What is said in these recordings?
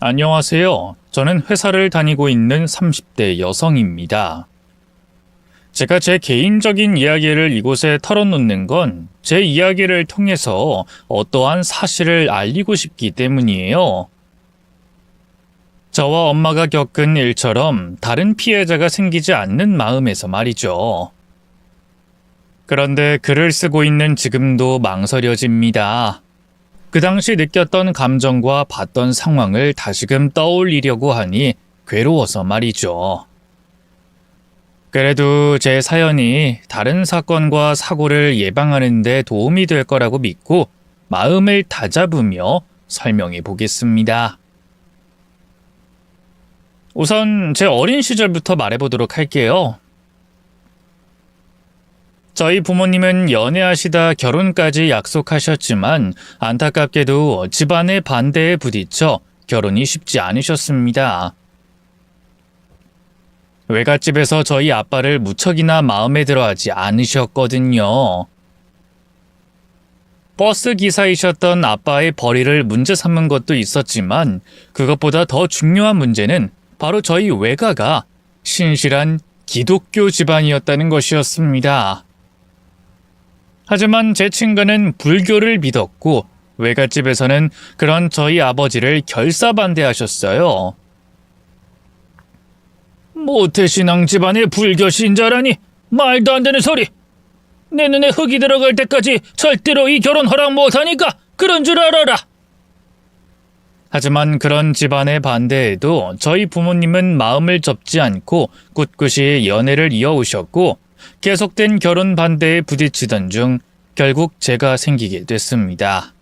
안녕하세요. 저는 회사를 다니고 있는 30대 여성입니다. 제가 제 개인적인 이야기를 이곳에 털어놓는 건 제 이야기를 통해서 어떠한 사실을 알리고 싶기 때문이에요. 저와 엄마가 겪은 일처럼 다른 피해자가 생기지 않는 마음에서 말이죠. 그런데 글을 쓰고 있는 지금도 망설여집니다. 그 당시 느꼈던 감정과 봤던 상황을 다시금 떠올리려고 하니 괴로워서 말이죠. 그래도 제 사연이 다른 사건과 사고를 예방하는 데 도움이 될 거라고 믿고 마음을 다잡으며 설명해 보겠습니다. 우선 제 어린 시절부터 말해보도록 할게요. 저희 부모님은 연애하시다 결혼까지 약속하셨지만 안타깝게도 집안의 반대에 부딪혀 결혼이 쉽지 않으셨습니다. 외갓집에서 저희 아빠를 무척이나 마음에 들어하지 않으셨거든요. 버스 기사이셨던 아빠의 벌이를 문제 삼은 것도 있었지만 그것보다 더 중요한 문제는 바로 저희 외가가 신실한 기독교 집안이었다는 것이었습니다. 하지만 제 친구는 불교를 믿었고 외갓집에서는 그런 저희 아버지를 결사반대하셨어요. 모태신앙 집안의 불교 신자라니 말도 안 되는 소리. 내 눈에 흙이 들어갈 때까지 절대로 이 결혼 허락 못하니까 그런 줄 알아라. 하지만 그런 집안의 반대에도 저희 부모님은 마음을 접지 않고 꿋꿋이 연애를 이어오셨고 계속된 결혼 반대에 부딪히던 중 결국 제가 생기게 됐습니다.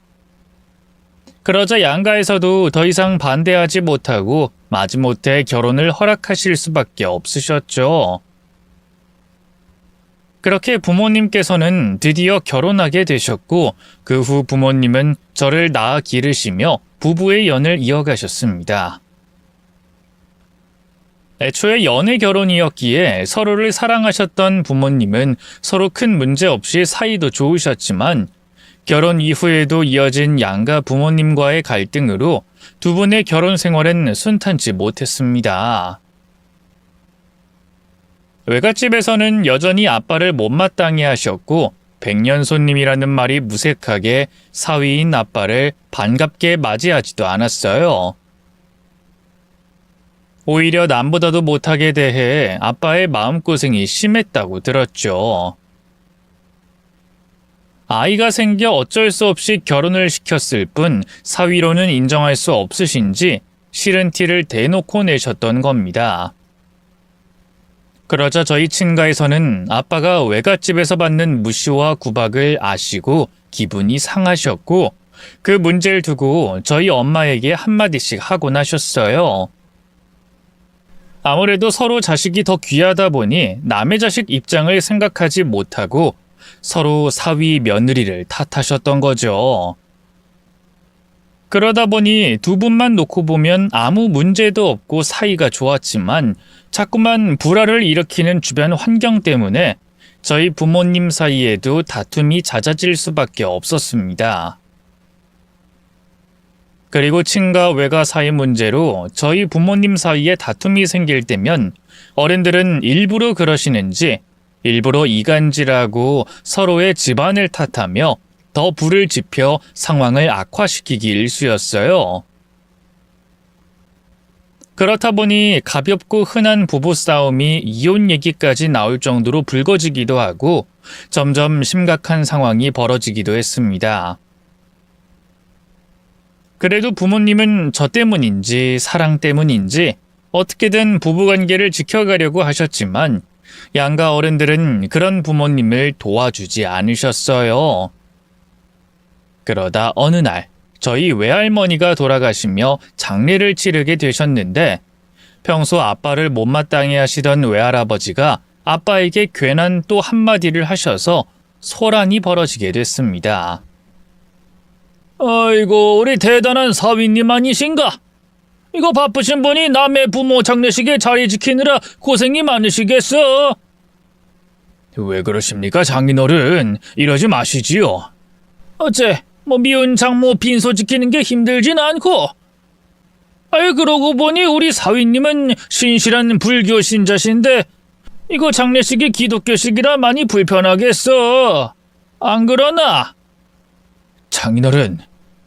그러자 양가에서도 더 이상 반대하지 못하고 마지못해 결혼을 허락하실 수밖에 없으셨죠. 그렇게 부모님께서는 드디어 결혼하게 되셨고 그 후 부모님은 저를 낳아 기르시며 부부의 연을 이어가셨습니다. 애초에 연애 결혼이었기에 서로를 사랑하셨던 부모님은 서로 큰 문제 없이 사이도 좋으셨지만 결혼 이후에도 이어진 양가 부모님과의 갈등으로 두 분의 결혼 생활은 순탄치 못했습니다. 외갓집에서는 여전히 아빠를 못마땅해 하셨고 백년손님이라는 말이 무색하게 사위인 아빠를 반갑게 맞이하지도 않았어요. 오히려 남보다도 못하게 대해 아빠의 마음고생이 심했다고 들었죠. 아이가 생겨 어쩔 수 없이 결혼을 시켰을 뿐 사위로는 인정할 수 없으신지 싫은 티를 대놓고 내셨던 겁니다. 그러자 저희 친가에서는 아빠가 외갓집에서 받는 무시와 구박을 아시고 기분이 상하셨고 그 문제를 두고 저희 엄마에게 한마디씩 하곤 하셨어요. 아무래도 서로 자식이 더 귀하다 보니 남의 자식 입장을 생각하지 못하고 서로 사위 며느리를 탓하셨던 거죠. 그러다 보니 두 분만 놓고 보면 아무 문제도 없고 사이가 좋았지만 자꾸만 불화를 일으키는 주변 환경 때문에 저희 부모님 사이에도 다툼이 잦아질 수밖에 없었습니다. 그리고 친가 외가 사이 문제로 저희 부모님 사이에 다툼이 생길 때면 어른들은 일부러 그러시는지 일부러 이간질하고 서로의 집안을 탓하며 더 불을 지펴 상황을 악화시키기 일쑤였어요. 그렇다 보니 가볍고 흔한 부부싸움이 이혼 얘기까지 나올 정도로 불거지기도 하고 점점 심각한 상황이 벌어지기도 했습니다. 그래도 부모님은 저 때문인지 사랑 때문인지 어떻게든 부부관계를 지켜가려고 하셨지만 양가 어른들은 그런 부모님을 도와주지 않으셨어요. 그러다 어느 날 저희 외할머니가 돌아가시며 장례를 치르게 되셨는데 평소 아빠를 못마땅해 하시던 외할아버지가 아빠에게 괜한 또 한마디를 하셔서 소란이 벌어지게 됐습니다. 아이고 우리 대단한 사위님 아니신가? 이거 바쁘신 분이 남의 부모 장례식에 자리 지키느라 고생이 많으시겠어? 왜 그러십니까 장인어른? 이러지 마시지요. 어째 미운 장모 빈소 지키는 게 힘들진 않고 아이, 그러고 보니 우리 사위님은 신실한 불교 신자신데 이거 장례식이 기독교식이라 많이 불편하겠어. 안 그러나? 장인어른,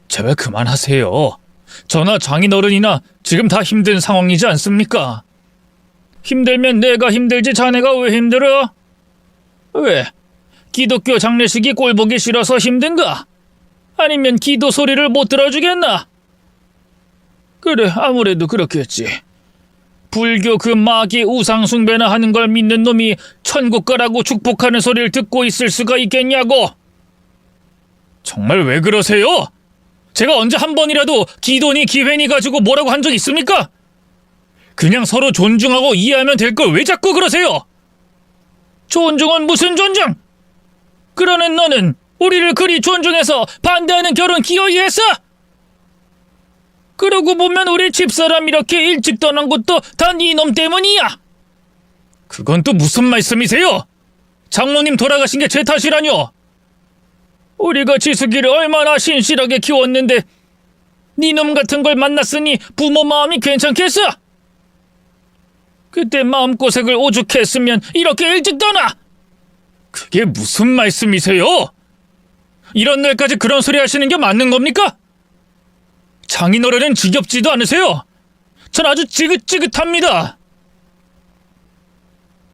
제발 그만하세요. 저나 장인어른이나 지금 다 힘든 상황이지 않습니까? 힘들면 내가 힘들지 자네가 왜 힘들어? 왜? 기독교 장례식이 꼴보기 싫어서 힘든가? 아니면 기도 소리를 못 들어주겠나? 그래, 아무래도 그렇겠지. 불교 그 마귀 우상 숭배나 하는 걸 믿는 놈이 천국 가라고 축복하는 소리를 듣고 있을 수가 있겠냐고? 정말 왜 그러세요? 제가 언제 한 번이라도 기도니 기회니 가지고 뭐라고 한 적 있습니까? 그냥 서로 존중하고 이해하면 될 걸 왜 자꾸 그러세요? 존중은 무슨 존중? 그러는 너는 우리를 그리 존중해서 반대하는 결혼 기어이 했어? 그러고 보면 우리 집사람 이렇게 일찍 떠난 것도 다 네 놈 때문이야. 그건 또 무슨 말씀이세요? 장모님 돌아가신 게 제 탓이라뇨? 우리가 지숙이를 얼마나 신실하게 키웠는데 네 놈 같은 걸 만났으니 부모 마음이 괜찮겠어? 그때 마음고생을 오죽했으면 이렇게 일찍 떠나! 그게 무슨 말씀이세요? 이런 날까지 그런 소리 하시는 게 맞는 겁니까? 장인어른은 지겹지도 않으세요? 전 아주 지긋지긋합니다.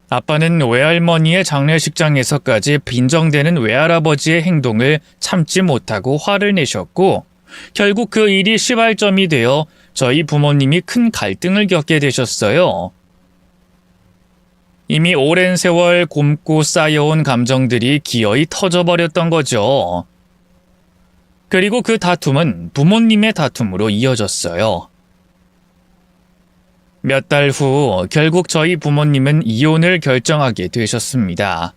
아빠는 외할머니의 장례식장에서까지 빈정대는 외할아버지의 행동을 참지 못하고 화를 내셨고 결국 그 일이 시발점이 되어 저희 부모님이 큰 갈등을 겪게 되셨어요. 이미 오랜 세월 곪고 쌓여온 감정들이 기어이 터져버렸던 거죠. 그리고 그 다툼은 부모님의 다툼으로 이어졌어요. 몇 달 후 결국 저희 부모님은 이혼을 결정하게 되셨습니다.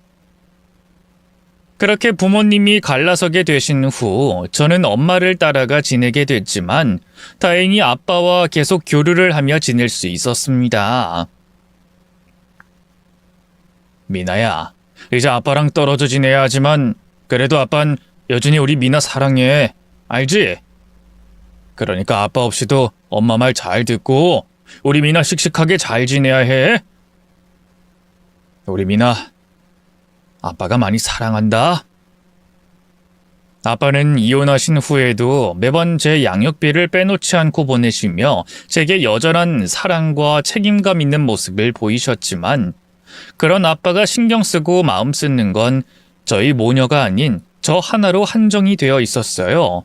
그렇게 부모님이 갈라서게 되신 후 저는 엄마를 따라가 지내게 됐지만 다행히 아빠와 계속 교류를 하며 지낼 수 있었습니다. 미나야, 이제 아빠랑 떨어져 지내야 하지만 그래도 아빤 여전히 우리 미나 사랑해. 알지? 그러니까 아빠 없이도 엄마 말 잘 듣고 우리 미나 씩씩하게 잘 지내야 해. 우리 미나, 아빠가 많이 사랑한다. 아빠는 이혼하신 후에도 매번 제 양육비를 빼놓지 않고 보내시며 제게 여전한 사랑과 책임감 있는 모습을 보이셨지만 그런 아빠가 신경 쓰고 마음 쓰는 건 저희 모녀가 아닌 저 하나로 한정이 되어 있었어요.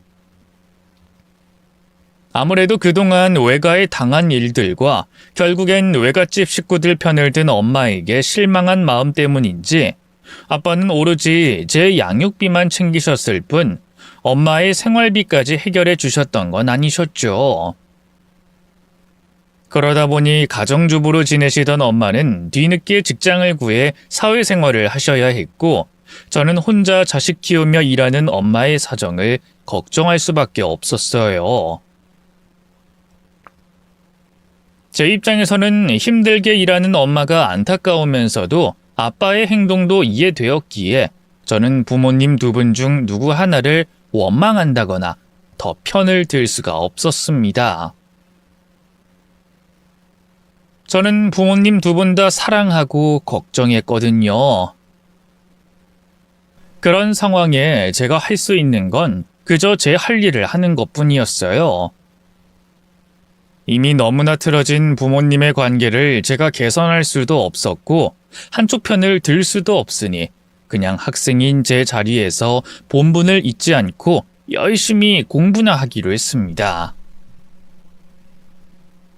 아무래도 그동안 외가에 당한 일들과 결국엔 외갓집 식구들 편을 든 엄마에게 실망한 마음 때문인지 아빠는 오로지 제 양육비만 챙기셨을 뿐 엄마의 생활비까지 해결해 주셨던 건 아니셨죠. 그러다 보니 가정주부로 지내시던 엄마는 뒤늦게 직장을 구해 사회생활을 하셔야 했고 저는 혼자 자식 키우며 일하는 엄마의 사정을 걱정할 수밖에 없었어요. 제 입장에서는 힘들게 일하는 엄마가 안타까우면서도 아빠의 행동도 이해되었기에 저는 부모님 두 분 중 누구 하나를 원망한다거나 더 편을 들 수가 없었습니다. 저는 부모님 두 분 다 사랑하고 걱정했거든요. 그런 상황에 제가 할 수 있는 건 그저 제 할 일을 하는 것뿐이었어요. 이미 너무나 틀어진 부모님의 관계를 제가 개선할 수도 없었고 한쪽 편을 들 수도 없으니 그냥 학생인 제 자리에서 본분을 잊지 않고 열심히 공부나 하기로 했습니다.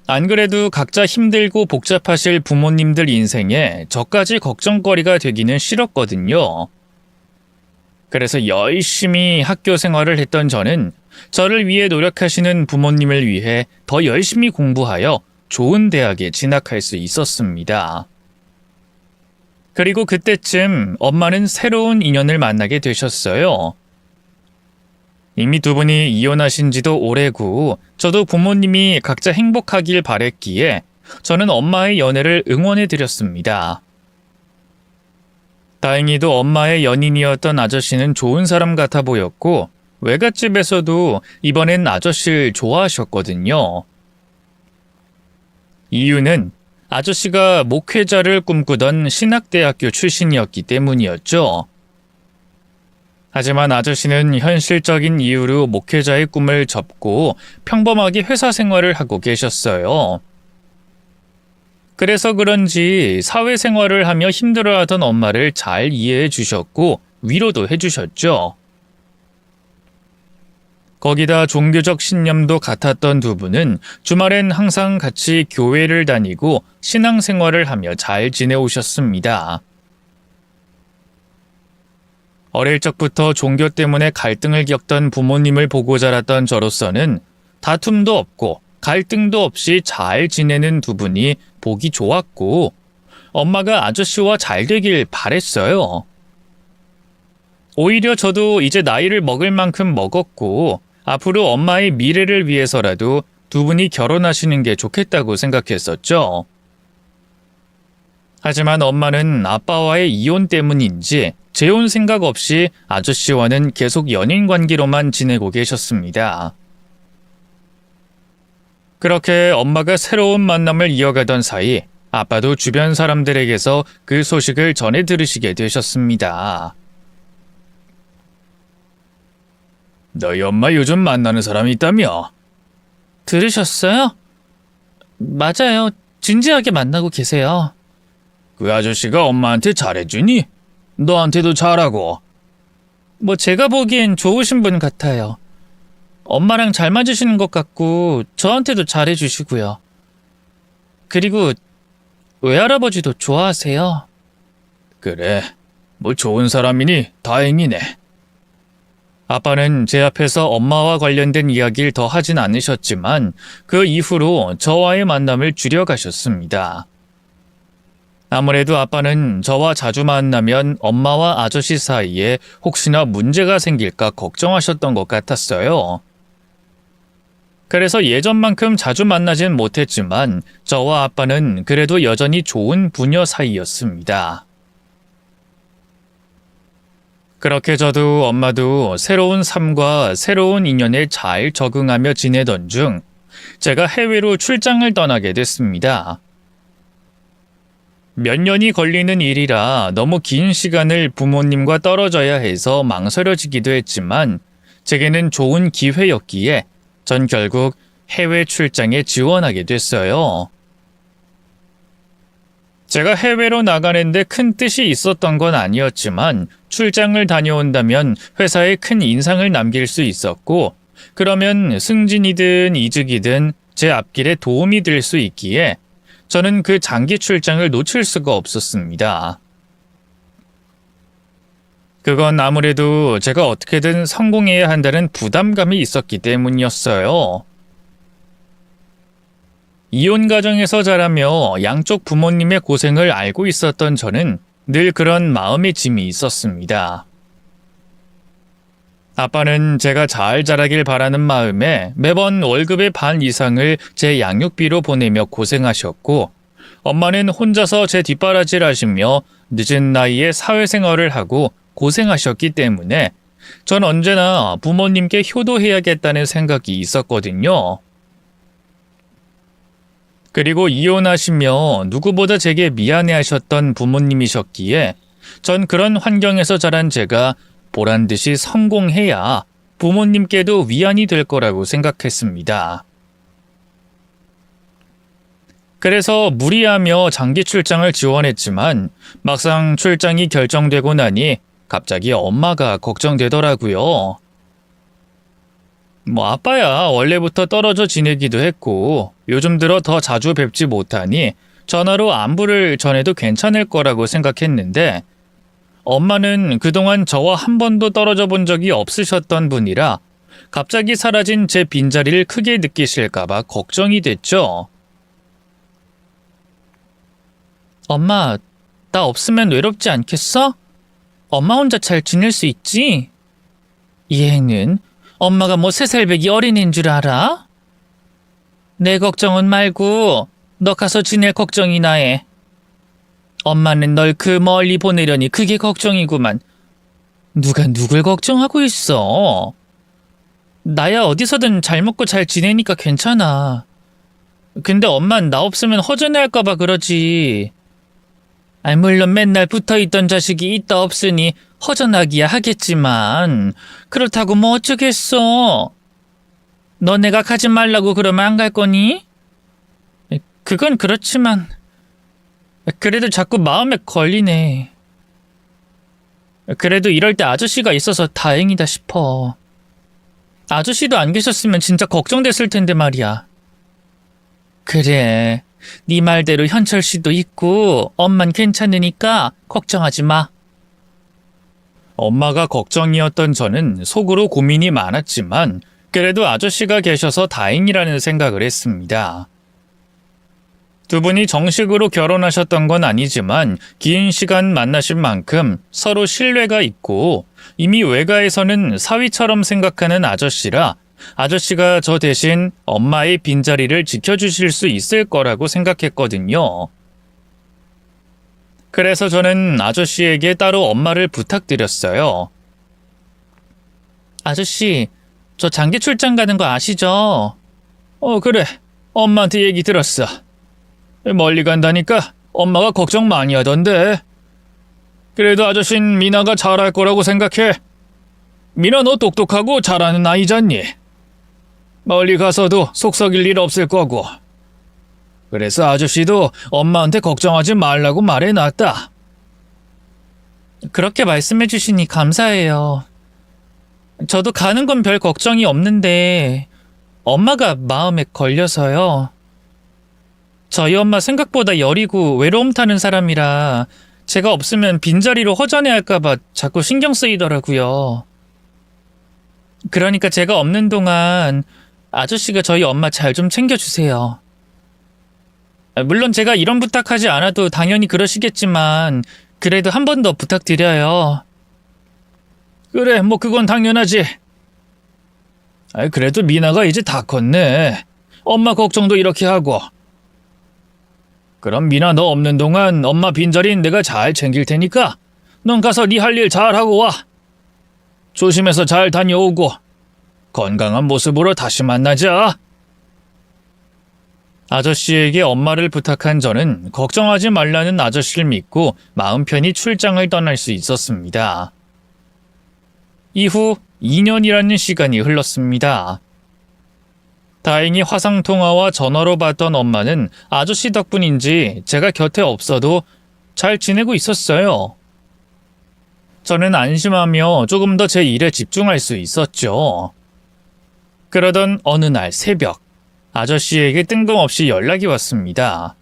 안 그래도 각자 힘들고 복잡하실 부모님들 인생에 저까지 걱정거리가 되기는 싫었거든요. 그래서 열심히 학교 생활을 했던 저는 저를 위해 노력하시는 부모님을 위해 더 열심히 공부하여 좋은 대학에 진학할 수 있었습니다. 그리고 그때쯤 엄마는 새로운 인연을 만나게 되셨어요. 이미 두 분이 이혼하신 지도 오래고 저도 부모님이 각자 행복하길 바랬기에 저는 엄마의 연애를 응원해 드렸습니다. 다행히도 엄마의 연인이었던 아저씨는 좋은 사람 같아 보였고 외갓집에서도 이번엔 아저씨를 좋아하셨거든요. 이유는 아저씨가 목회자를 꿈꾸던 신학대학교 출신이었기 때문이었죠. 하지만 아저씨는 현실적인 이유로 목회자의 꿈을 접고 평범하게 회사 생활을 하고 계셨어요. 그래서 그런지 사회생활을 하며 힘들어하던 엄마를 잘 이해해 주셨고 위로도 해주셨죠. 거기다 종교적 신념도 같았던 두 분은 주말엔 항상 같이 교회를 다니고 신앙생활을 하며 잘 지내오셨습니다. 어릴 적부터 종교 때문에 갈등을 겪던 부모님을 보고 자랐던 저로서는 다툼도 없고 갈등도 없이 잘 지내는 두 분이 보기 좋았고 엄마가 아저씨와 잘 되길 바랬어요. 오히려 저도 이제 나이를 먹을 만큼 먹었고 앞으로 엄마의 미래를 위해서라도 두 분이 결혼하시는 게 좋겠다고 생각했었죠. 하지만 엄마는 아빠와의 이혼 때문인지 재혼 생각 없이 아저씨와는 계속 연인 관계로만 지내고 계셨습니다. 그렇게 엄마가 새로운 만남을 이어가던 사이 아빠도 주변 사람들에게서 그 소식을 전해 들으시게 되셨습니다. 너희 엄마 요즘 만나는 사람이 있다며? 들으셨어요? 맞아요. 진지하게 만나고 계세요. 그 아저씨가 엄마한테 잘해주니? 너한테도 잘하고. 뭐 제가 보기엔 좋으신 분 같아요. 엄마랑 잘 맞으시는 것 같고 저한테도 잘해주시고요. 그리고 외할아버지도 좋아하세요. 그래, 뭐 좋은 사람이니 다행이네. 아빠는 제 앞에서 엄마와 관련된 이야기를 더 하진 않으셨지만 그 이후로 저와의 만남을 줄여가셨습니다. 아무래도 아빠는 저와 자주 만나면 엄마와 아저씨 사이에 혹시나 문제가 생길까 걱정하셨던 것 같았어요. 그래서 예전만큼 자주 만나진 못했지만 저와 아빠는 그래도 여전히 좋은 부녀 사이였습니다. 그렇게 저도 엄마도 새로운 삶과 새로운 인연에 잘 적응하며 지내던 중 제가 해외로 출장을 떠나게 됐습니다. 몇 년이 걸리는 일이라 너무 긴 시간을 부모님과 떨어져야 해서 망설여지기도 했지만 제게는 좋은 기회였기에 전 결국 해외 출장에 지원하게 됐어요. 제가 해외로 나가는데 큰 뜻이 있었던 건 아니었지만 출장을 다녀온다면 회사에 큰 인상을 남길 수 있었고 그러면 승진이든 이직이든 제 앞길에 도움이 될 수 있기에 저는 그 장기 출장을 놓칠 수가 없었습니다. 그건 아무래도 제가 어떻게든 성공해야 한다는 부담감이 있었기 때문이었어요. 이혼 가정에서 자라며 양쪽 부모님의 고생을 알고 있었던 저는 늘 그런 마음의 짐이 있었습니다. 아빠는 제가 잘 자라길 바라는 마음에 매번 월급의 반 이상을 제 양육비로 보내며 고생하셨고 엄마는 혼자서 제 뒷바라지를 하시며 늦은 나이에 사회생활을 하고 고생하셨기 때문에 전 언제나 부모님께 효도해야겠다는 생각이 있었거든요. 그리고 이혼하시며 누구보다 제게 미안해하셨던 부모님이셨기에 전 그런 환경에서 자란 제가 보란듯이 성공해야 부모님께도 위안이 될 거라고 생각했습니다. 그래서 무리하며 장기 출장을 지원했지만 막상 출장이 결정되고 나니 갑자기 엄마가 걱정되더라고요. 뭐 아빠야 원래부터 떨어져 지내기도 했고 요즘 들어 더 자주 뵙지 못하니 전화로 안부를 전해도 괜찮을 거라고 생각했는데 엄마는 그동안 저와 한 번도 떨어져 본 적이 없으셨던 분이라 갑자기 사라진 제 빈자리를 크게 느끼실까봐 걱정이 됐죠. 엄마, 나 없으면 외롭지 않겠어? 엄마 혼자 잘 지낼 수 있지? 얘는 엄마가 뭐 세살배기 어린애인 줄 알아? 내 걱정은 말고 너 가서 지낼 걱정이나 해. 엄마는 널 그 멀리 보내려니 그게 걱정이구만. 누가 누굴 걱정하고 있어? 나야 어디서든 잘 먹고 잘 지내니까 괜찮아. 근데 엄만 나 없으면 허전해할까봐 그러지. 물론 맨날 붙어있던 자식이 있다 없으니 허전하기야 하겠지만 그렇다고 뭐 어쩌겠어. 너네가 가지 말라고 그러면 안 갈 거니? 그건 그렇지만 그래도 자꾸 마음에 걸리네. 그래도 이럴 때 아저씨가 있어서 다행이다 싶어. 아저씨도 안 계셨으면 진짜 걱정됐을 텐데 말이야. 그래, 네 말대로 현철 씨도 있고 엄만 괜찮으니까 걱정하지 마. 엄마가 걱정이었던 저는 속으로 고민이 많았지만 그래도 아저씨가 계셔서 다행이라는 생각을 했습니다. 두 분이 정식으로 결혼하셨던 건 아니지만 긴 시간 만나신 만큼 서로 신뢰가 있고 이미 외가에서는 사위처럼 생각하는 아저씨라 아저씨가 저 대신 엄마의 빈자리를 지켜주실 수 있을 거라고 생각했거든요. 그래서 저는 아저씨에게 따로 엄마를 부탁드렸어요. 아저씨, 저 장기 출장 가는 거 아시죠? 그래. 엄마한테 얘기 들었어. 멀리 간다니까 엄마가 걱정 많이 하던데. 그래도 아저씨는 미나가 잘할 거라고 생각해. 미나 너 똑똑하고 잘하는 아이잖니. 멀리 가서도 속 썩일 일 없을 거고. 그래서 아저씨도 엄마한테 걱정하지 말라고 말해놨다. 그렇게 말씀해 주시니 감사해요. 저도 가는 건 별 걱정이 없는데 엄마가 마음에 걸려서요. 저희 엄마 생각보다 여리고 외로움 타는 사람이라 제가 없으면 빈자리로 허전해할까봐 자꾸 신경 쓰이더라고요. 그러니까 제가 없는 동안 아저씨가 저희 엄마 잘 좀 챙겨주세요. 물론 제가 이런 부탁하지 않아도 당연히 그러시겠지만 그래도 한 번 더 부탁드려요. 그래, 뭐 그건 당연하지. 그래도 미나가 이제 다 컸네. 엄마 걱정도 이렇게 하고. 그럼 미나 너 없는 동안 엄마 빈자리는 내가 잘 챙길 테니까 넌 가서 네 할 일 잘하고 와. 조심해서 잘 다녀오고 건강한 모습으로 다시 만나자. 아저씨에게 엄마를 부탁한 저는 걱정하지 말라는 아저씨를 믿고 마음 편히 출장을 떠날 수 있었습니다. 이후 2년이라는 시간이 흘렀습니다. 다행히 화상통화와 전화로 봤던 엄마는 아저씨 덕분인지 제가 곁에 없어도 잘 지내고 있었어요. 저는 안심하며 조금 더 제 일에 집중할 수 있었죠. 그러던 어느 날 새벽, 아저씨에게 뜬금없이 연락이 왔습니다.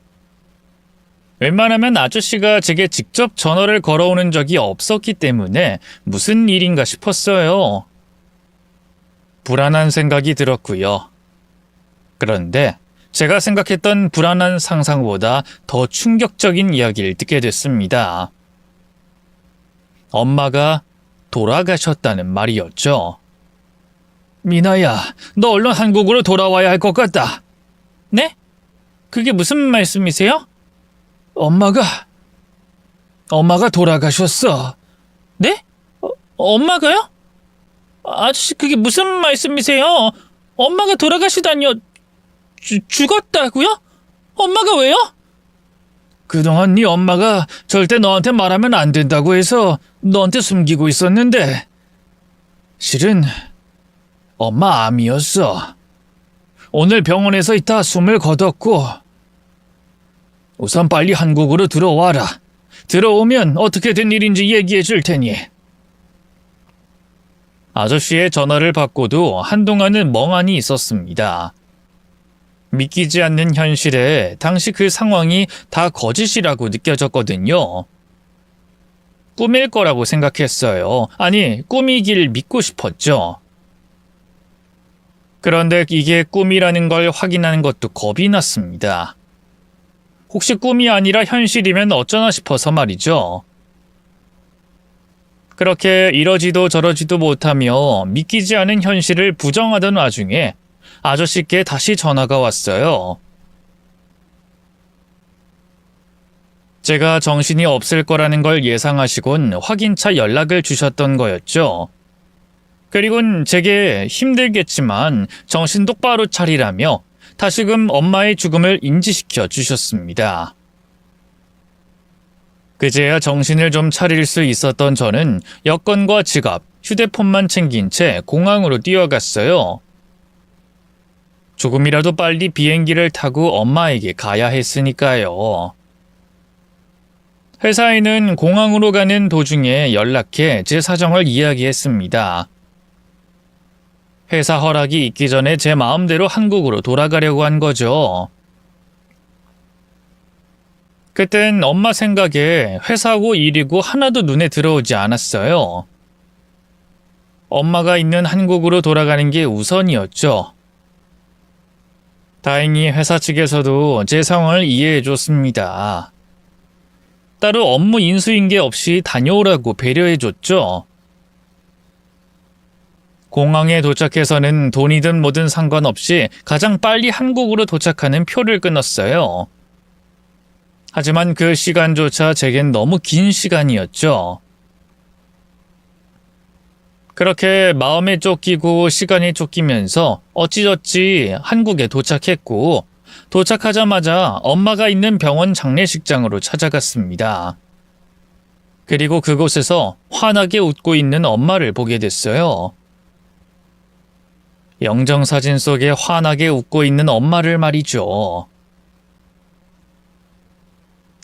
웬만하면 아저씨가 제게 직접 전화를 걸어오는 적이 없었기 때문에 무슨 일인가 싶었어요. 불안한 생각이 들었고요. 그런데 제가 생각했던 불안한 상상보다 더 충격적인 이야기를 듣게 됐습니다. 엄마가 돌아가셨다는 말이었죠. 미나야, 너 얼른 한국으로 돌아와야 할 것 같다. 네? 그게 무슨 말씀이세요? 엄마가 돌아가셨어. 네? 엄마가요? 아저씨, 그게 무슨 말씀이세요? 엄마가 돌아가시다니요. 죽었다고요? 엄마가 왜요? 그동안 네 엄마가 절대 너한테 말하면 안 된다고 해서 너한테 숨기고 있었는데 실은 엄마 암이었어. 오늘 병원에서 있다 숨을 거뒀고 우선 빨리 한국으로 들어와라. 들어오면 어떻게 된 일인지 얘기해 줄 테니. 아저씨의 전화를 받고도 한동안은 멍하니 있었습니다. 믿기지 않는 현실에 당시 그 상황이 다 거짓이라고 느껴졌거든요. 꿈일 거라고 생각했어요. 아니, 꿈이길 믿고 싶었죠. 그런데 이게 꿈이라는 걸 확인하는 것도 겁이 났습니다. 혹시 꿈이 아니라 현실이면 어쩌나 싶어서 말이죠. 그렇게 이러지도 저러지도 못하며 믿기지 않은 현실을 부정하던 와중에 아저씨께 다시 전화가 왔어요. 제가 정신이 없을 거라는 걸 예상하시곤 확인차 연락을 주셨던 거였죠. 그리곤 제게 힘들겠지만 정신 똑바로 차리라며 다시금 엄마의 죽음을 인지시켜 주셨습니다. 그제야 정신을 좀 차릴 수 있었던 저는 여권과 지갑, 휴대폰만 챙긴 채 공항으로 뛰어갔어요. 조금이라도 빨리 비행기를 타고 엄마에게 가야 했으니까요. 회사에는 공항으로 가는 도중에 연락해 제 사정을 이야기했습니다. 회사 허락이 있기 전에 제 마음대로 한국으로 돌아가려고 한 거죠. 그땐 엄마 생각에 회사고 일이고 하나도 눈에 들어오지 않았어요. 엄마가 있는 한국으로 돌아가는 게 우선이었죠. 다행히 회사 측에서도 제 상황을 이해해 줬습니다. 따로 업무 인수인계 없이 다녀오라고 배려해 줬죠. 공항에 도착해서는 돈이든 뭐든 상관없이 가장 빨리 한국으로 도착하는 표를 끊었어요. 하지만 그 시간조차 제겐 너무 긴 시간이었죠. 그렇게 마음에 쫓기고 시간이 쫓기면서 어찌저찌 한국에 도착했고, 도착하자마자 엄마가 있는 병원 장례식장으로 찾아갔습니다. 그리고 그곳에서 환하게 웃고 있는 엄마를 보게 됐어요. 영정사진 속에 환하게 웃고 있는 엄마를 말이죠.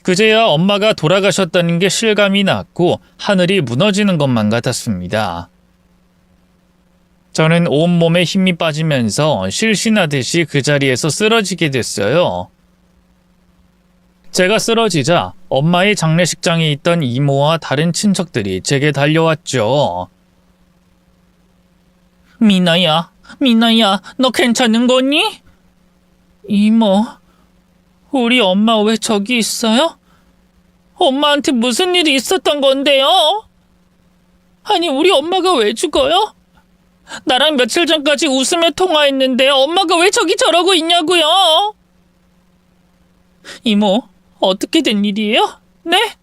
그제야 엄마가 돌아가셨다는 게 실감이 났고 하늘이 무너지는 것만 같았습니다. 저는 온몸에 힘이 빠지면서 실신하듯이 그 자리에서 쓰러지게 됐어요. 제가 쓰러지자 엄마의 장례식장에 있던 이모와 다른 친척들이 제게 달려왔죠. 미나야, 너 괜찮은 거니? 이모, 우리 엄마 왜 저기 있어요? 엄마한테 무슨 일이 있었던 건데요? 아니, 우리 엄마가 왜 죽어요? 나랑 며칠 전까지 웃으며 통화했는데 엄마가 왜 저기 저러고 있냐고요? 이모, 어떻게 된 일이에요? 네?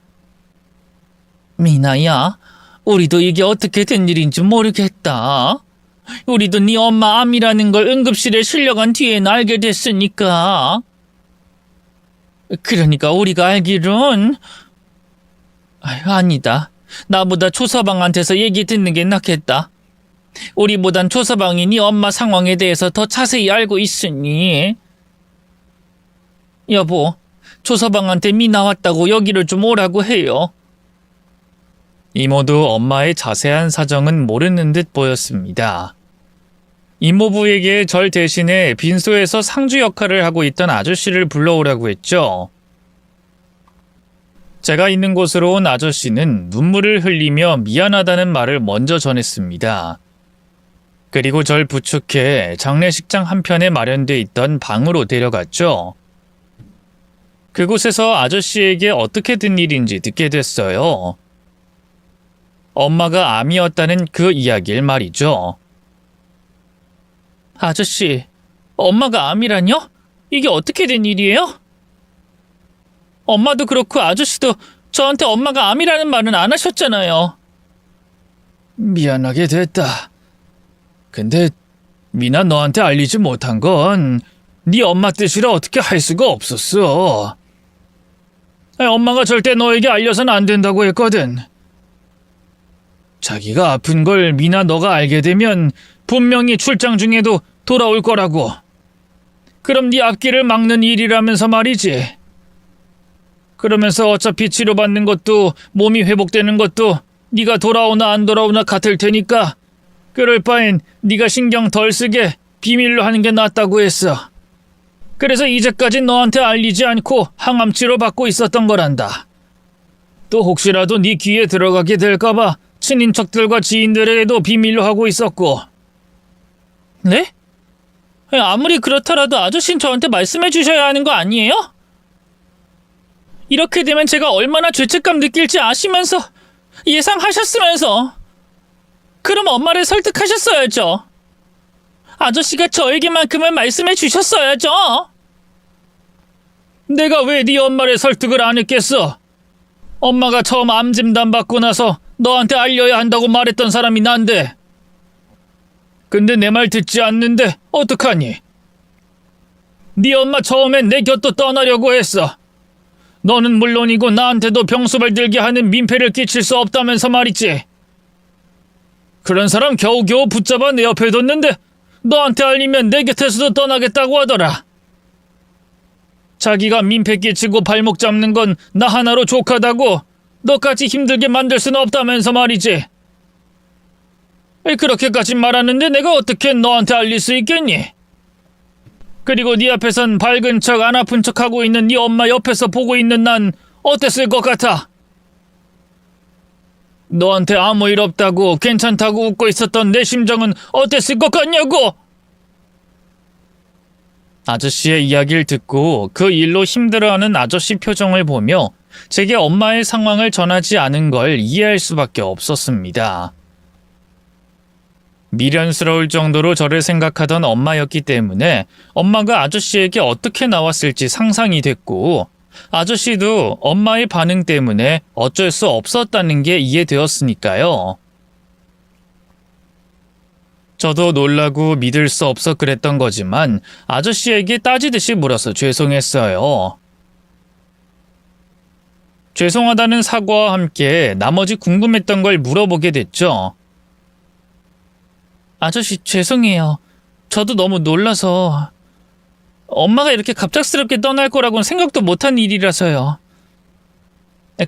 미나야, 우리도 이게 어떻게 된 일인지 모르겠다. 우리도 네 엄마 암이라는 걸 응급실에 실려간 뒤에는 알게 됐으니까. 그러니까 우리가 알기론... 아니다. 나보다 초서방한테서 얘기 듣는 게 낫겠다. 우리보단 초서방이 네 엄마 상황에 대해서 더 자세히 알고 있으니. 여보, 초서방한테 미나 왔다고 여기를 좀 오라고 해요. 이모도 엄마의 자세한 사정은 모르는 듯 보였습니다. 이모부에게 절 대신에 빈소에서 상주 역할을 하고 있던 아저씨를 불러오라고 했죠. 제가 있는 곳으로 온 아저씨는 눈물을 흘리며 미안하다는 말을 먼저 전했습니다. 그리고 절 부축해 장례식장 한편에 마련돼 있던 방으로 데려갔죠. 그곳에서 아저씨에게 어떻게 된 일인지 듣게 됐어요. 엄마가 암이었다는 그 이야기를 말이죠. 아저씨, 엄마가 암이라뇨? 이게 어떻게 된 일이에요? 엄마도 그렇고 아저씨도 저한테 엄마가 암이라는 말은 안 하셨잖아요. 미안하게 됐다. 근데 미나 너한테 알리지 못한 건 네 엄마 뜻이라 어떻게 할 수가 없었어. 엄마가 절대 너에게 알려서는 안 된다고 했거든. 자기가 아픈 걸 미나 너가 알게 되면 분명히 출장 중에도 돌아올 거라고. 그럼 네 앞길을 막는 일이라면서 말이지. 그러면서 어차피 치료받는 것도 몸이 회복되는 것도 네가 돌아오나 안 돌아오나 같을 테니까 그럴 바엔 네가 신경 덜 쓰게 비밀로 하는 게 낫다고 했어. 그래서 이제까지 너한테 알리지 않고 항암 치료 받고 있었던 거란다. 또 혹시라도 네 귀에 들어가게 될까봐 친인척들과 지인들에게도 비밀로 하고 있었고. 네? 아무리 그렇더라도 아저씨는 저한테 말씀해 주셔야 하는 거 아니에요? 이렇게 되면 제가 얼마나 죄책감 느낄지 아시면서 예상하셨으면서 그럼 엄마를 설득하셨어야죠. 아저씨가 저에게만큼은 말씀해 주셨어야죠. 내가 왜 네 엄마를 설득을 안 했겠어? 엄마가 처음 암 진단 받고 나서 너한테 알려야 한다고 말했던 사람이 난데. 근데 내 말 듣지 않는데 어떡하니? 네 엄마 처음엔 내 곁도 떠나려고 했어. 너는 물론이고 나한테도 병수발 들게 하는 민폐를 끼칠 수 없다면서 말이지. 그런 사람 겨우겨우 붙잡아 내 옆에 뒀는데 너한테 알리면 내 곁에서도 떠나겠다고 하더라. 자기가 민폐 끼치고 발목 잡는 건 나 하나로 족하다고 너까지 힘들게 만들 수는 없다면서 말이지. 그렇게까지 말하는데 내가 어떻게 너한테 알릴 수 있겠니? 그리고 네 앞에선 밝은 척 안 아픈 척하고 있는 네 엄마 옆에서 보고 있는 난 어땠을 것 같아? 너한테 아무 일 없다고 괜찮다고 웃고 있었던 내 심정은 어땠을 것 같냐고! 아저씨의 이야기를 듣고 그 일로 힘들어하는 아저씨 표정을 보며 제게 엄마의 상황을 전하지 않은 걸 이해할 수밖에 없었습니다. 미련스러울 정도로 저를 생각하던 엄마였기 때문에 엄마가 아저씨에게 어떻게 나왔을지 상상이 됐고 아저씨도 엄마의 반응 때문에 어쩔 수 없었다는 게 이해되었으니까요. 저도 놀라고 믿을 수 없어 그랬던 거지만 아저씨에게 따지듯이 물어서 죄송했어요. 죄송하다는 사과와 함께 나머지 궁금했던 걸 물어보게 됐죠. 아저씨 죄송해요. 저도 너무 놀라서 엄마가 이렇게 갑작스럽게 떠날 거라고는 생각도 못한 일이라서요.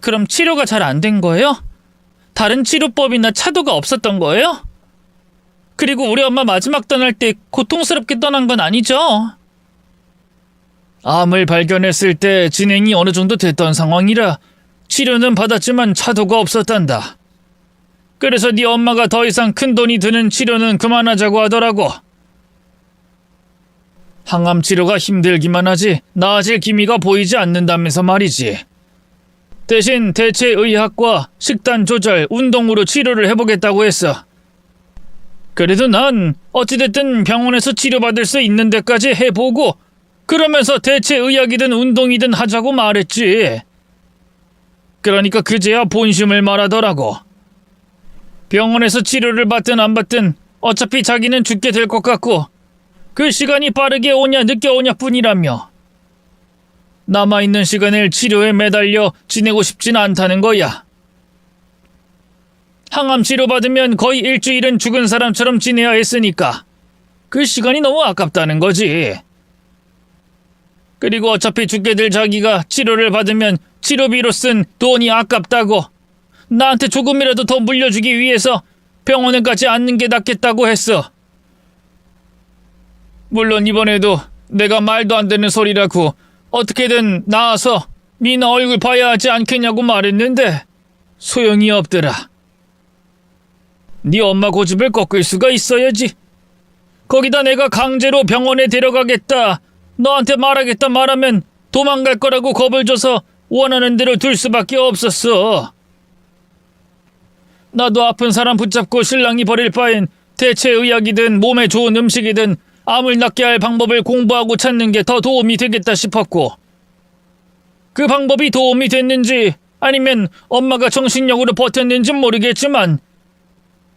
그럼 치료가 잘 안 된 거예요? 다른 치료법이나 차도가 없었던 거예요? 그리고 우리 엄마 마지막 떠날 때 고통스럽게 떠난 건 아니죠? 암을 발견했을 때 진행이 어느 정도 됐던 상황이라 치료는 받았지만 차도가 없었단다. 그래서 네 엄마가 더 이상 큰 돈이 드는 치료는 그만하자고 하더라고. 항암 치료가 힘들기만 하지 나아질 기미가 보이지 않는다면서 말이지. 대신 대체의학과 식단 조절, 운동으로 치료를 해보겠다고 했어. 그래도 난 어찌됐든 병원에서 치료받을 수 있는 데까지 해보고 그러면서 대체의학이든 운동이든 하자고 말했지. 그러니까 그제야 본심을 말하더라고. 병원에서 치료를 받든 안 받든 어차피 자기는 죽게 될 것 같고 그 시간이 빠르게 오냐 늦게 오냐 뿐이라며 남아있는 시간을 치료에 매달려 지내고 싶진 않다는 거야. 항암 치료 받으면 거의 일주일은 죽은 사람처럼 지내야 했으니까 그 시간이 너무 아깝다는 거지. 그리고 어차피 죽게 될 자기가 치료를 받으면 치료비로 쓴 돈이 아깝다고 나한테 조금이라도 더 물려주기 위해서 병원에까지 앉는 게 낫겠다고 했어. 물론 이번에도 내가 말도 안 되는 소리라고 어떻게든 나와서 미나 얼굴 봐야 하지 않겠냐고 말했는데 소용이 없더라. 네 엄마 고집을 꺾을 수가 있어야지. 거기다 내가 강제로 병원에 데려가겠다, 너한테 말하겠다 말하면 도망갈 거라고 겁을 줘서 원하는 대로 둘 수밖에 없었어. 나도 아픈 사람 붙잡고 실랑이 버릴 바엔 대체의학이든 몸에 좋은 음식이든 암을 낫게 할 방법을 공부하고 찾는 게 더 도움이 되겠다 싶었고 그 방법이 도움이 됐는지 아니면 엄마가 정신력으로 버텼는진 모르겠지만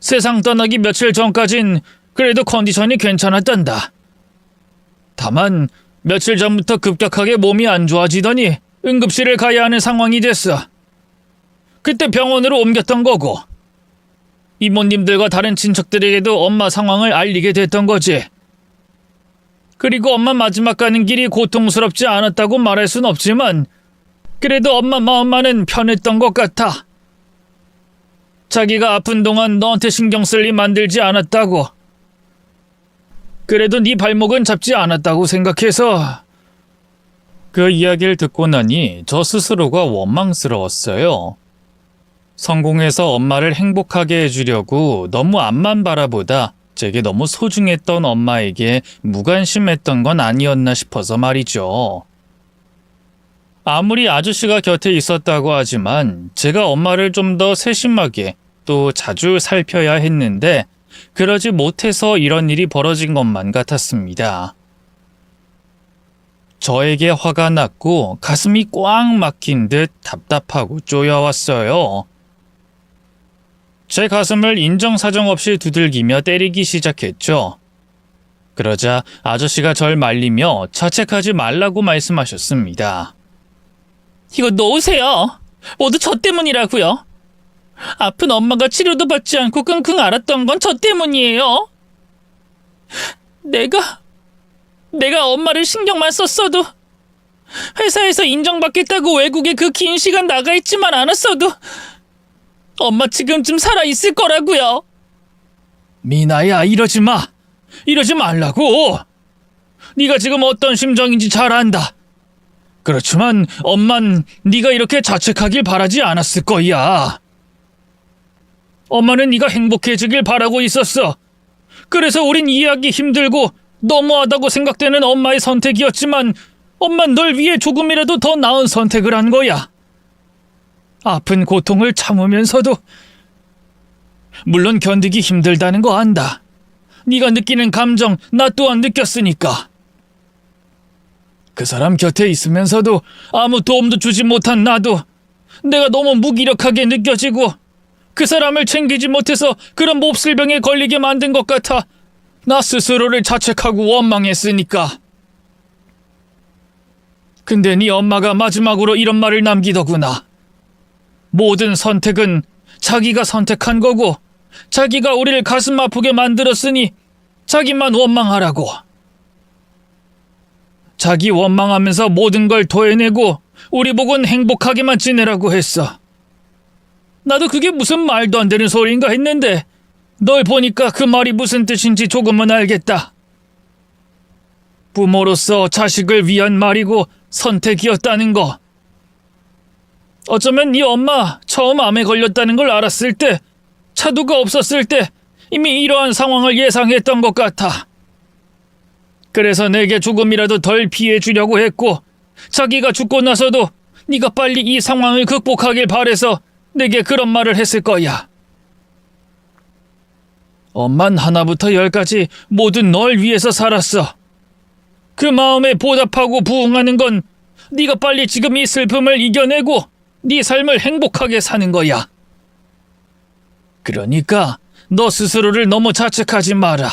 세상 떠나기 며칠 전까진 그래도 컨디션이 괜찮았단다. 다만 며칠 전부터 급격하게 몸이 안 좋아지더니 응급실을 가야 하는 상황이 됐어. 그때 병원으로 옮겼던 거고 이모님들과 다른 친척들에게도 엄마 상황을 알리게 됐던 거지. 그리고 엄마 마지막 가는 길이 고통스럽지 않았다고 말할 순 없지만 그래도 엄마 마음만은 편했던 것 같아. 자기가 아픈 동안 너한테 신경 쓸 일 만들지 않았다고. 그래도 네 발목은 잡지 않았다고 생각해서. 그 이야기를 듣고 나니 저 스스로가 원망스러웠어요. 성공해서 엄마를 행복하게 해주려고 너무 앞만 바라보다 제게 너무 소중했던 엄마에게 무관심했던 건 아니었나 싶어서 말이죠. 아무리 아저씨가 곁에 있었다고 하지만 제가 엄마를 좀 더 세심하게 또 자주 살펴야 했는데 그러지 못해서 이런 일이 벌어진 것만 같았습니다. 저에게 화가 났고 가슴이 꽉 막힌 듯 답답하고 쪼여왔어요. 제 가슴을 인정사정 없이 두들기며 때리기 시작했죠. 그러자 아저씨가 절 말리며 자책하지 말라고 말씀하셨습니다. 이거 놓으세요. 모두 저 때문이라고요. 아픈 엄마가 치료도 받지 않고 끙끙 앓았던 건 저 때문이에요. 내가 엄마를 신경만 썼어도, 회사에서 인정받겠다고 외국에 그 긴 시간 나가 있지만 않았어도 엄마 지금쯤 살아있을 거라고요. 미나야, 이러지 마. 이러지 말라고. 네가 지금 어떤 심정인지 잘 안다. 그렇지만 엄만 네가 이렇게 자책하길 바라지 않았을 거야. 엄마는 네가 행복해지길 바라고 있었어. 그래서 우린 이해하기 힘들고 너무하다고 생각되는 엄마의 선택이었지만 엄만 널 위해 조금이라도 더 나은 선택을 한 거야. 아픈 고통을 참으면서도, 물론 견디기 힘들다는 거 안다. 네가 느끼는 감정 나 또한 느꼈으니까. 그 사람 곁에 있으면서도 아무 도움도 주지 못한 나도 내가 너무 무기력하게 느껴지고, 그 사람을 챙기지 못해서 그런 몹쓸 병에 걸리게 만든 것 같아 나 스스로를 자책하고 원망했으니까. 근데 네 엄마가 마지막으로 이런 말을 남기더구나. 모든 선택은 자기가 선택한 거고 자기가 우리를 가슴 아프게 만들었으니 자기만 원망하라고. 자기 원망하면서 모든 걸 토해내고 우리 보곤 행복하게만 지내라고 했어. 나도 그게 무슨 말도 안 되는 소리인가 했는데 널 보니까 그 말이 무슨 뜻인지 조금은 알겠다. 부모로서 자식을 위한 말이고 선택이었다는 거. 어쩌면 네 엄마 처음 암에 걸렸다는 걸 알았을 때, 차도가 없었을 때 이미 이러한 상황을 예상했던 것 같아. 그래서 내게 조금이라도 덜 피해 주려고 했고, 자기가 죽고 나서도 네가 빨리 이 상황을 극복하길 바래서 내게 그런 말을 했을 거야. 엄만 하나부터 열까지 모두 널 위해서 살았어. 그 마음에 보답하고 부응하는 건 네가 빨리 지금 이 슬픔을 이겨내고 네 삶을 행복하게 사는 거야. 그러니까 너 스스로를 너무 자책하지 마라.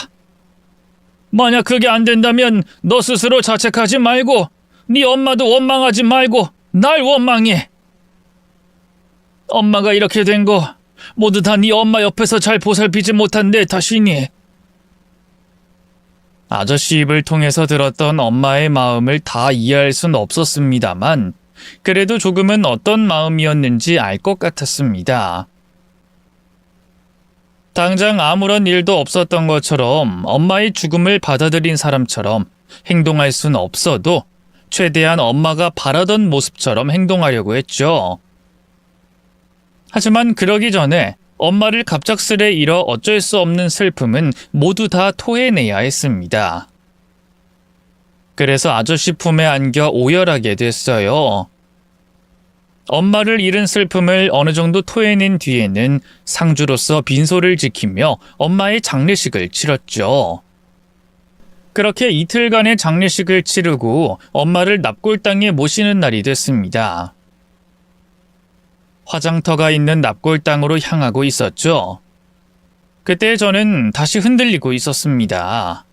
만약 그게 안 된다면 너 스스로 자책하지 말고 네 엄마도 원망하지 말고 날 원망해. 엄마가 이렇게 된 거 모두 다 네 엄마 옆에서 잘 보살피지 못한 내 탓이니. 아저씨 입을 통해서 들었던 엄마의 마음을 다 이해할 순 없었습니다만 그래도 조금은 어떤 마음이었는지 알 것 같았습니다. 당장 아무런 일도 없었던 것처럼 엄마의 죽음을 받아들인 사람처럼 행동할 순 없어도 최대한 엄마가 바라던 모습처럼 행동하려고 했죠. 하지만 그러기 전에 엄마를 갑작스레 잃어 어쩔 수 없는 슬픔은 모두 다 토해내야 했습니다. 그래서 아저씨 품에 안겨 오열하게 됐어요. 엄마를 잃은 슬픔을 어느 정도 토해낸 뒤에는 상주로서 빈소를 지키며 엄마의 장례식을 치렀죠. 그렇게 이틀간의 장례식을 치르고 엄마를 납골당에 모시는 날이 됐습니다. 화장터가 있는 납골당으로 향하고 있었죠. 그때 저는 다시 흔들리고 있었습니다.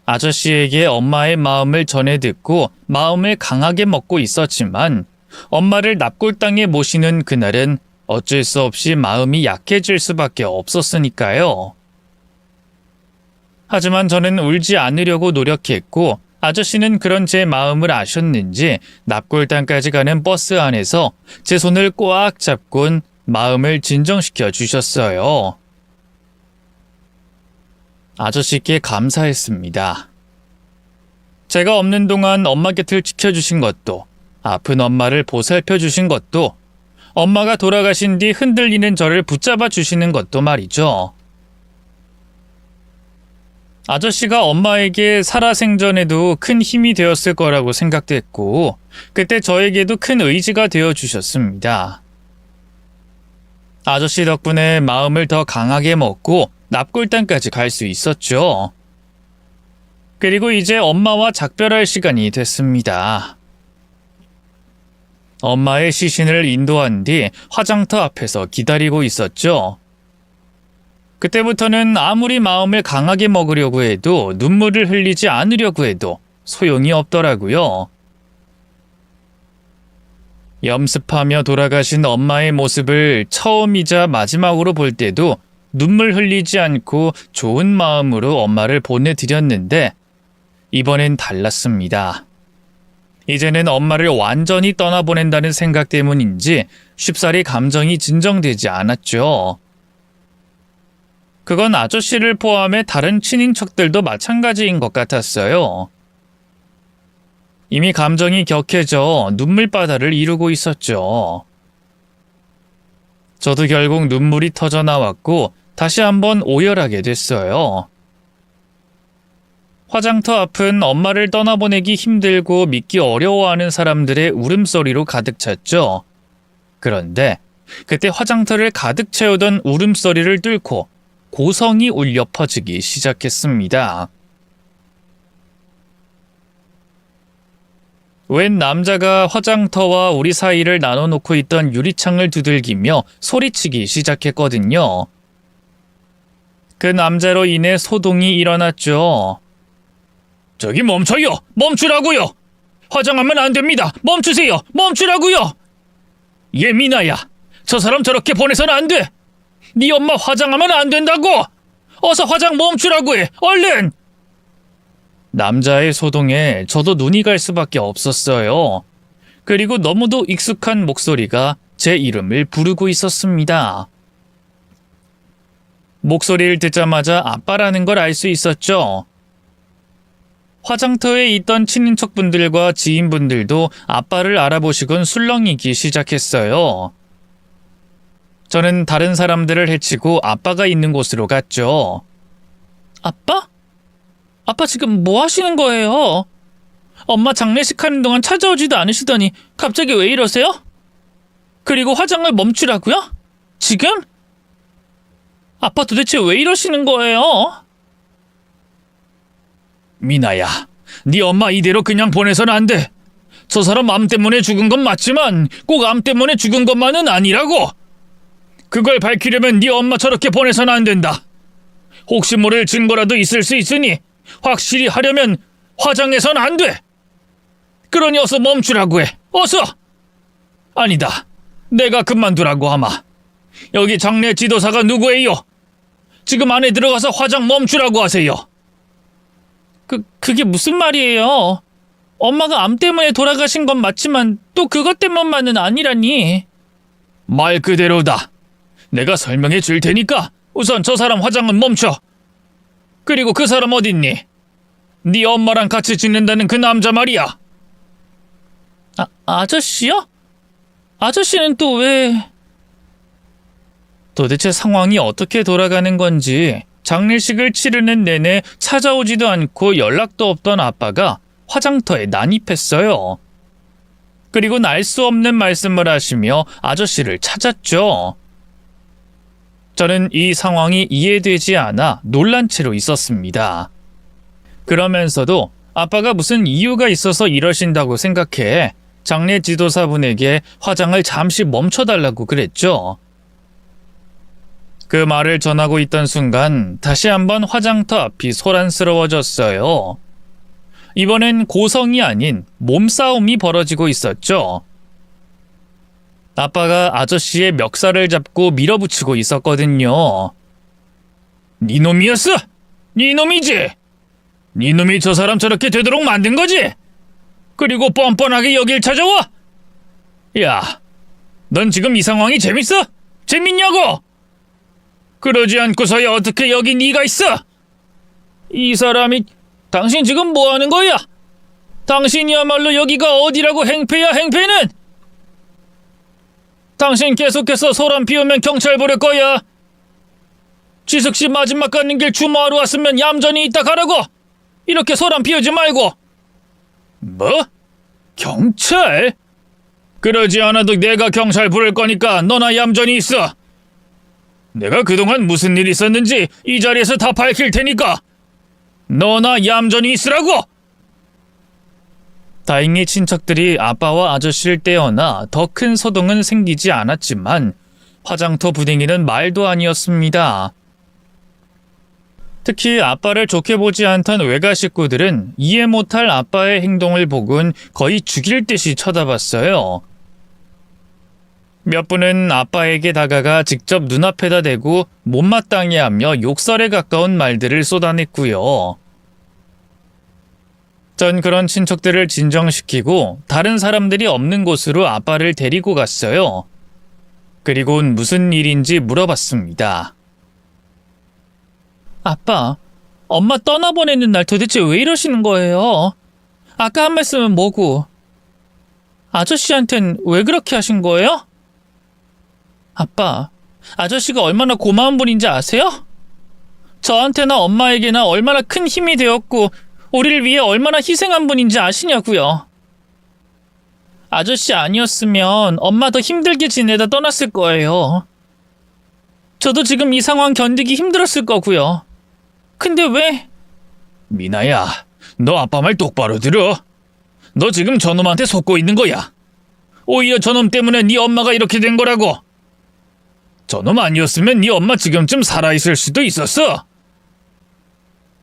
아저씨에게 엄마의 마음을 전해 듣고 마음을 강하게 먹고 있었지만 엄마를 납골당에 모시는 그날은 어쩔 수 없이 마음이 약해질 수밖에 없었으니까요. 하지만 저는 울지 않으려고 노력했고 아저씨는 그런 제 마음을 아셨는지 납골당까지 가는 버스 안에서 제 손을 꽉 잡곤 마음을 진정시켜 주셨어요. 아저씨께 감사했습니다. 제가 없는 동안 엄마 곁을 지켜주신 것도, 아픈 엄마를 보살펴 주신 것도, 엄마가 돌아가신 뒤 흔들리는 저를 붙잡아 주시는 것도 말이죠. 아저씨가 엄마에게 살아생전에도 큰 힘이 되었을 거라고 생각됐고 그때 저에게도 큰 의지가 되어 주셨습니다. 아저씨 덕분에 마음을 더 강하게 먹고 납골당까지 갈 수 있었죠. 그리고 이제 엄마와 작별할 시간이 됐습니다. 엄마의 시신을 인도한 뒤 화장터 앞에서 기다리고 있었죠. 그때부터는 아무리 마음을 강하게 먹으려고 해도 눈물을 흘리지 않으려고 해도 소용이 없더라고요. 염습하며 돌아가신 엄마의 모습을 처음이자 마지막으로 볼 때도 눈물 흘리지 않고 좋은 마음으로 엄마를 보내드렸는데 이번엔 달랐습니다. 이제는 엄마를 완전히 떠나보낸다는 생각 때문인지 쉽사리 감정이 진정되지 않았죠. 그건 아저씨를 포함해 다른 친인척들도 마찬가지인 것 같았어요. 이미 감정이 격해져 눈물바다를 이루고 있었죠. 저도 결국 눈물이 터져 나왔고 다시 한번 오열하게 됐어요. 화장터 앞은 엄마를 떠나보내기 힘들고 믿기 어려워하는 사람들의 울음소리로 가득 찼죠. 그런데 그때 화장터를 가득 채우던 울음소리를 뚫고 고성이 울려 퍼지기 시작했습니다. 웬 남자가 화장터와 우리 사이를 나눠놓고 있던 유리창을 두들기며 소리치기 시작했거든요. 그 남자로 인해 소동이 일어났죠. 저기 멈춰요! 멈추라고요! 화장하면 안 됩니다! 멈추세요! 멈추라고요! 예민아야! 저 사람 저렇게 보내서는 안 돼! 네 엄마 화장하면 안 된다고! 어서 화장 멈추라고 해! 얼른! 남자의 소동에 저도 눈이 갈 수밖에 없었어요. 그리고 너무도 익숙한 목소리가 제 이름을 부르고 있었습니다. 목소리를 듣자마자 아빠라는 걸 알 수 있었죠. 화장터에 있던 친인척분들과 지인분들도 아빠를 알아보시곤 술렁이기 시작했어요. 저는 다른 사람들을 해치고 아빠가 있는 곳으로 갔죠. 아빠? 아빠 지금 뭐 하시는 거예요? 엄마 장례식 하는 동안 찾아오지도 않으시더니 갑자기 왜 이러세요? 그리고 화장을 멈추라고요? 지금? 아빠 도대체 왜 이러시는 거예요? 미나야, 네 엄마 이대로 그냥 보내서는 안 돼. 저 사람 암 때문에 죽은 건 맞지만 꼭 암 때문에 죽은 것만은 아니라고. 그걸 밝히려면 네 엄마 저렇게 보내서는 안 된다. 혹시 모를 증거라도 있을 수 있으니 확실히 하려면 화장해서는 안 돼. 그러니 어서 멈추라고 해. 어서! 아니다. 내가 그만두라고 하마. 여기 장례 지도사가 누구예요? 지금 안에 들어가서 화장 멈추라고 하세요. 그게 무슨 말이에요? 엄마가 암 때문에 돌아가신 건 맞지만 또 그것 때문만은 아니라니. 말 그대로다. 내가 설명해 줄 테니까 우선 저 사람 화장은 멈춰. 그리고 그 사람 어딨니? 네 엄마랑 같이 지낸다는 그 남자 말이야. 아저씨요? 아저씨는 또 왜... 도대체 상황이 어떻게 돌아가는 건지 장례식을 치르는 내내 찾아오지도 않고 연락도 없던 아빠가 화장터에 난입했어요. 그리고 알 수 없는 말씀을 하시며 아저씨를 찾았죠. 저는 이 상황이 이해되지 않아 놀란 채로 있었습니다. 그러면서도 아빠가 무슨 이유가 있어서 이러신다고 생각해 장례 지도사분에게 화장을 잠시 멈춰달라고 그랬죠. 그 말을 전하고 있던 순간 다시 한번 화장터 앞이 소란스러워졌어요. 이번엔 고성이 아닌 몸싸움이 벌어지고 있었죠. 아빠가 아저씨의 멱살을 잡고 밀어붙이고 있었거든요. 네 놈이었어? 네 놈이지? 네 놈이 저 사람 저렇게 되도록 만든 거지? 그리고 뻔뻔하게 여길 찾아와? 야, 넌 지금 이 상황이 재밌어? 재밌냐고? 그러지 않고서야 어떻게 여기 네가 있어? 이 사람이... 당신 지금 뭐 하는 거야? 당신이야말로 여기가 어디라고 행패야 행패는? 당신 계속해서 소란 피우면 경찰 부를 거야. 지숙씨 마지막 가는 길 추모하러 왔으면 얌전히 있다 가라고. 이렇게 소란 피우지 말고. 뭐? 경찰? 그러지 않아도 내가 경찰 부를 거니까 너나 얌전히 있어. 내가 그동안 무슨 일 있었는지 이 자리에서 다 밝힐 테니까 너나 얌전히 있으라고. 다행히 친척들이 아빠와 아저씨를 떼어나 더 큰 소동은 생기지 않았지만 화장터 분위기는 말도 아니었습니다. 특히 아빠를 좋게 보지 않던 외가 식구들은 이해 못할 아빠의 행동을 보곤 거의 죽일 듯이 쳐다봤어요. 몇 분은 아빠에게 다가가 직접 눈앞에다 대고 못마땅해 하며 욕설에 가까운 말들을 쏟아냈고요. 전 그런 친척들을 진정시키고 다른 사람들이 없는 곳으로 아빠를 데리고 갔어요. 그리곤 무슨 일인지 물어봤습니다. 아빠, 엄마 떠나보내는 날 도대체 왜 이러시는 거예요? 아까 한 말씀은 뭐고? 아저씨한텐 왜 그렇게 하신 거예요? 아빠, 아저씨가 얼마나 고마운 분인지 아세요? 저한테나 엄마에게나 얼마나 큰 힘이 되었고 우리를 위해 얼마나 희생한 분인지 아시냐고요. 아저씨 아니었으면 엄마 더 힘들게 지내다 떠났을 거예요. 저도 지금 이 상황 견디기 힘들었을 거고요. 근데 왜? 미나야, 너 아빠 말 똑바로 들어. 너 지금 저놈한테 속고 있는 거야. 오히려 저놈 때문에 네 엄마가 이렇게 된 거라고. 저놈 아니었으면 네 엄마 지금쯤 살아있을 수도 있었어.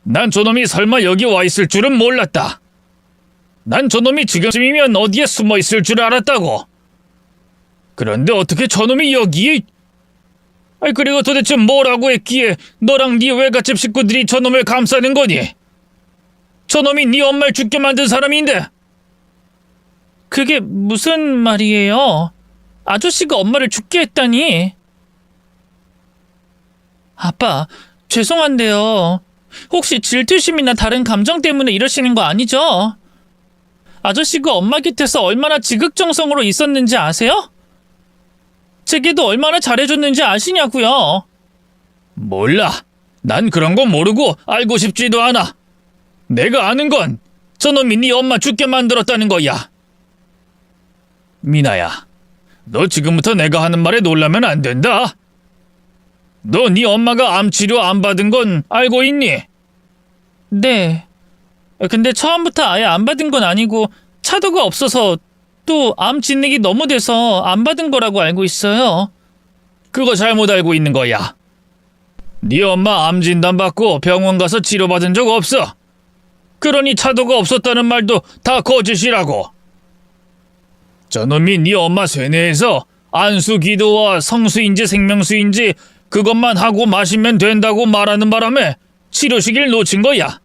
난 저놈이 설마 여기 와 있을 줄은 몰랐다. 난 저놈이 지금쯤이면 어디에 숨어 있을 줄 알았다고. 그런데 어떻게 저놈이 여기에... 그리고 도대체 뭐라고 했기에 너랑 네 외갓집 식구들이 저놈을 감싸는 거니? 저놈이 네 엄마를 죽게 만든 사람인데. 그게 무슨 말이에요? 아저씨가 엄마를 죽게 했다니. 아빠, 죄송한데요. 혹시 질투심이나 다른 감정 때문에 이러시는 거 아니죠? 아저씨가 엄마 곁에서 얼마나 지극정성으로 있었는지 아세요? 제게도 얼마나 잘해줬는지 아시냐고요. 몰라. 난 그런 거 모르고 알고 싶지도 않아. 내가 아는 건 저놈이 네 엄마 죽게 만들었다는 거야. 미나야, 너 지금부터 내가 하는 말에 놀라면 안 된다. 너 네 엄마가 암 치료 안 받은 건 알고 있니? 네. 근데 처음부터 아예 안 받은 건 아니고 차도가 없어서 또 암 진행이 너무 돼서 안 받은 거라고 알고 있어요. 그거 잘못 알고 있는 거야. 네 엄마 암 진단 받고 병원 가서 치료받은 적 없어. 그러니 차도가 없었다는 말도 다 거짓이라고. 저놈이 네 엄마 쇠뇌에서 안수기도와 성수인지 생명수인지 그것만 하고 마시면 된다고 말하는 바람에 치료시기를 놓친 거야.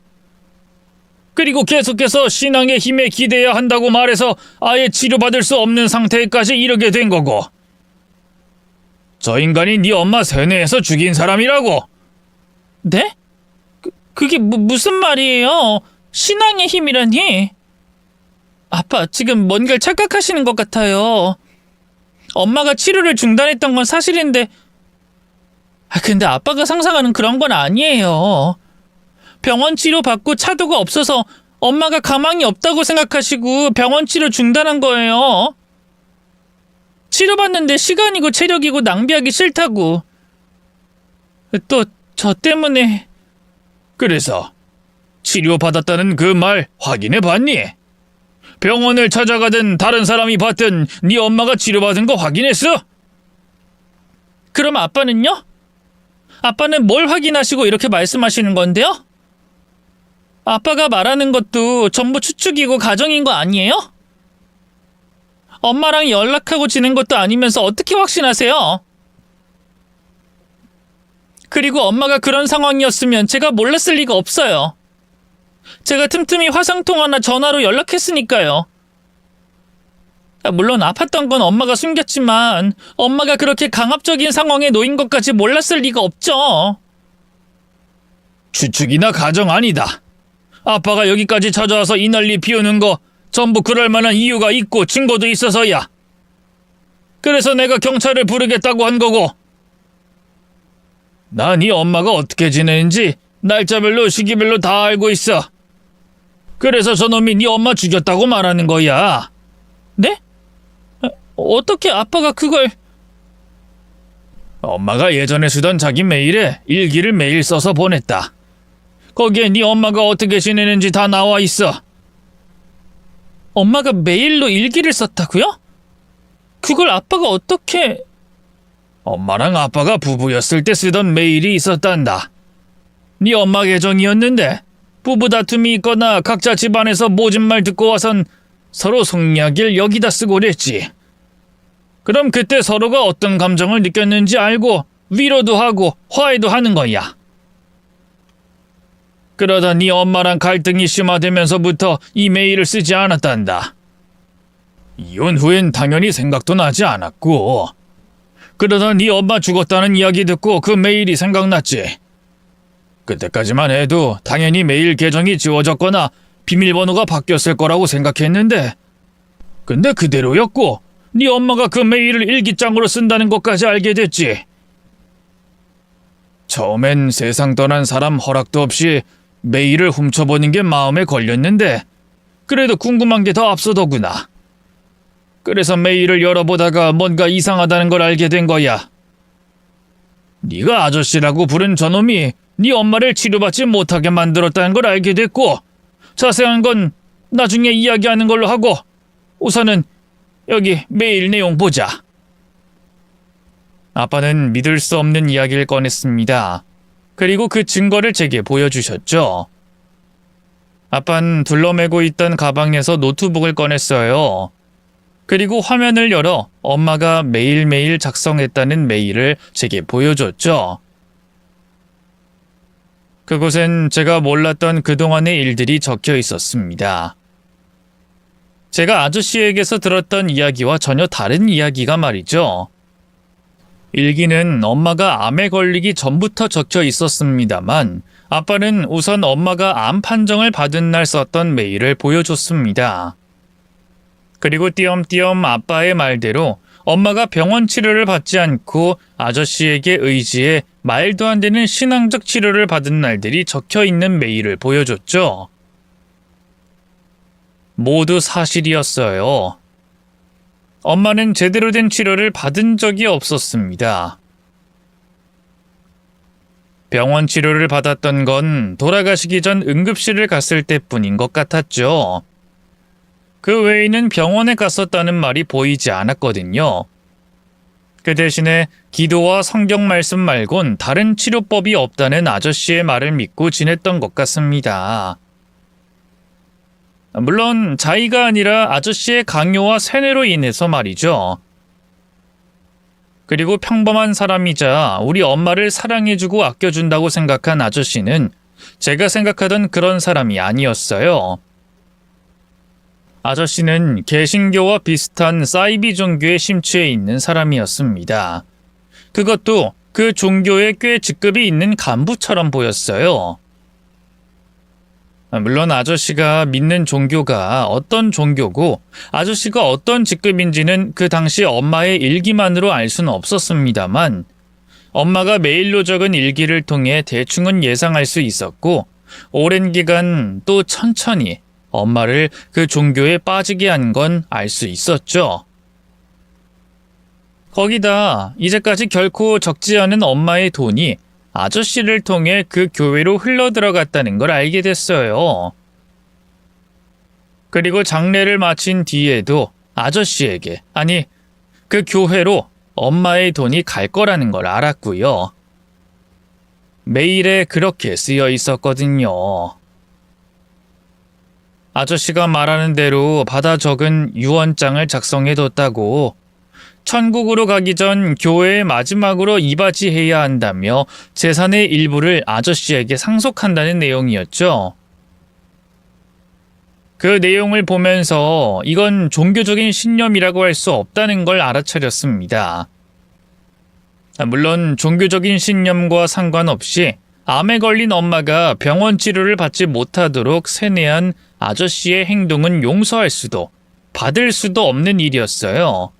그리고 계속해서 신앙의 힘에 기대야 한다고 말해서 아예 치료받을 수 없는 상태까지 이르게 된 거고. 저 인간이 네 엄마 세뇌해서 죽인 사람이라고. 네? 그게 무슨 말이에요? 신앙의 힘이라니? 아빠, 지금 뭔가를 착각하시는 것 같아요. 엄마가 치료를 중단했던 건 사실인데 근데 아빠가 상상하는 그런 건 아니에요. 병원 치료 받고 차도가 없어서 엄마가 가망이 없다고 생각하시고 병원 치료 중단한 거예요. 치료받는데 시간이고 체력이고 낭비하기 싫다고. 또 저 때문에. 그래서 치료받았다는 그 말 확인해 봤니? 병원을 찾아가든 다른 사람이 봤든 네 엄마가 치료받은 거 확인했어? 그럼 아빠는요? 아빠는 뭘 확인하시고 이렇게 말씀하시는 건데요? 아빠가 말하는 것도 전부 추측이고 가정인 거 아니에요? 엄마랑 연락하고 지낸 것도 아니면서 어떻게 확신하세요? 그리고 엄마가 그런 상황이었으면 제가 몰랐을 리가 없어요. 제가 틈틈이 화상통화나 전화로 연락했으니까요. 물론 아팠던 건 엄마가 숨겼지만 엄마가 그렇게 강압적인 상황에 놓인 것까지 몰랐을 리가 없죠. 추측이나 가정 아니다. 아빠가 여기까지 찾아와서 이 난리 피우는 거 전부 그럴 만한 이유가 있고 증거도 있어서야. 그래서 내가 경찰을 부르겠다고 한 거고. 난 이 엄마가 어떻게 지내는지 날짜별로 시기별로 다 알고 있어. 그래서 저놈이 네 엄마 죽였다고 말하는 거야. 네? 어떻게 아빠가 그걸... 엄마가 예전에 쓰던 자기 메일에 일기를 매일 써서 보냈다. 거기에 네 엄마가 어떻게 지내는지 다 나와 있어. 엄마가 메일로 일기를 썼다고요? 그걸 아빠가 어떻게... 엄마랑 아빠가 부부였을 때 쓰던 메일이 있었단다. 네 엄마 계정이었는데 부부 다툼이 있거나 각자 집안에서 모진 말 듣고 와선 서로 속 이야기를 여기다 쓰고 그랬지. 그럼 그때 서로가 어떤 감정을 느꼈는지 알고 위로도 하고 화해도 하는 거야. 그러다 네 엄마랑 갈등이 심화되면서부터 이 메일을 쓰지 않았단다. 이혼 후엔 당연히 생각도 나지 않았고, 그러다 네 엄마 죽었다는 이야기 듣고 그 메일이 생각났지. 그때까지만 해도 당연히 메일 계정이 지워졌거나 비밀번호가 바뀌었을 거라고 생각했는데, 근데 그대로였고 네 엄마가 그 메일을 일기장으로 쓴다는 것까지 알게 됐지. 처음엔 세상 떠난 사람 허락도 없이 메일을 훔쳐보는 게 마음에 걸렸는데 그래도 궁금한 게 더 앞서더구나. 그래서 메일을 열어보다가 뭔가 이상하다는 걸 알게 된 거야. 네가 아저씨라고 부른 저놈이 네 엄마를 치료받지 못하게 만들었다는 걸 알게 됐고, 자세한 건 나중에 이야기하는 걸로 하고 우선은 여기 메일 내용 보자. 아빠는 믿을 수 없는 이야기를 꺼냈습니다. 그리고 그 증거를 제게 보여주셨죠. 아빠는 둘러매고 있던 가방에서 노트북을 꺼냈어요. 그리고 화면을 열어 엄마가 매일매일 작성했다는 메일을 제게 보여줬죠. 그곳엔 제가 몰랐던 그동안의 일들이 적혀 있었습니다. 제가 아저씨에게서 들었던 이야기와 전혀 다른 이야기가 말이죠. 일기는 엄마가 암에 걸리기 전부터 적혀 있었습니다만 아빠는 우선 엄마가 암 판정을 받은 날 썼던 메일을 보여줬습니다. 그리고 띄엄띄엄 아빠의 말대로 엄마가 병원 치료를 받지 않고 아저씨에게 의지해 말도 안 되는 신앙적 치료를 받은 날들이 적혀 있는 메일을 보여줬죠. 모두 사실이었어요. 엄마는 제대로 된 치료를 받은 적이 없었습니다. 병원 치료를 받았던 건 돌아가시기 전 응급실을 갔을 때뿐인 것 같았죠. 그 외에는 병원에 갔었다는 말이 보이지 않았거든요. 그 대신에 기도와 성경 말씀 말곤 다른 치료법이 없다는 아저씨의 말을 믿고 지냈던 것 같습니다. 물론 자의가 아니라 아저씨의 강요와 세뇌로 인해서 말이죠. 그리고 평범한 사람이자 우리 엄마를 사랑해주고 아껴준다고 생각한 아저씨는 제가 생각하던 그런 사람이 아니었어요. 아저씨는 개신교와 비슷한 사이비 종교에 심취해 있는 사람이었습니다. 그것도 그 종교에 꽤 직급이 있는 간부처럼 보였어요. 물론 아저씨가 믿는 종교가 어떤 종교고 아저씨가 어떤 직급인지는 그 당시 엄마의 일기만으로 알 수는 없었습니다만 엄마가 메일로 적은 일기를 통해 대충은 예상할 수 있었고 오랜 기간 또 천천히 엄마를 그 종교에 빠지게 한 건 알 수 있었죠. 거기다 이제까지 결코 적지 않은 엄마의 돈이 아저씨를 통해 그 교회로 흘러들어갔다는 걸 알게 됐어요. 그리고 장례를 마친 뒤에도 아저씨에게, 아니 그 교회로 엄마의 돈이 갈 거라는 걸 알았고요. 메일에 그렇게 쓰여 있었거든요. 아저씨가 말하는 대로 받아 적은 유언장을 작성해뒀다고, 천국으로 가기 전 교회에 마지막으로 이바지해야 한다며 재산의 일부를 아저씨에게 상속한다는 내용이었죠. 그 내용을 보면서 이건 종교적인 신념이라고 할 수 없다는 걸 알아차렸습니다. 물론 종교적인 신념과 상관없이 암에 걸린 엄마가 병원 치료를 받지 못하도록 세뇌한 아저씨의 행동은 용서할 수도 받을 수도 없는 일이었어요.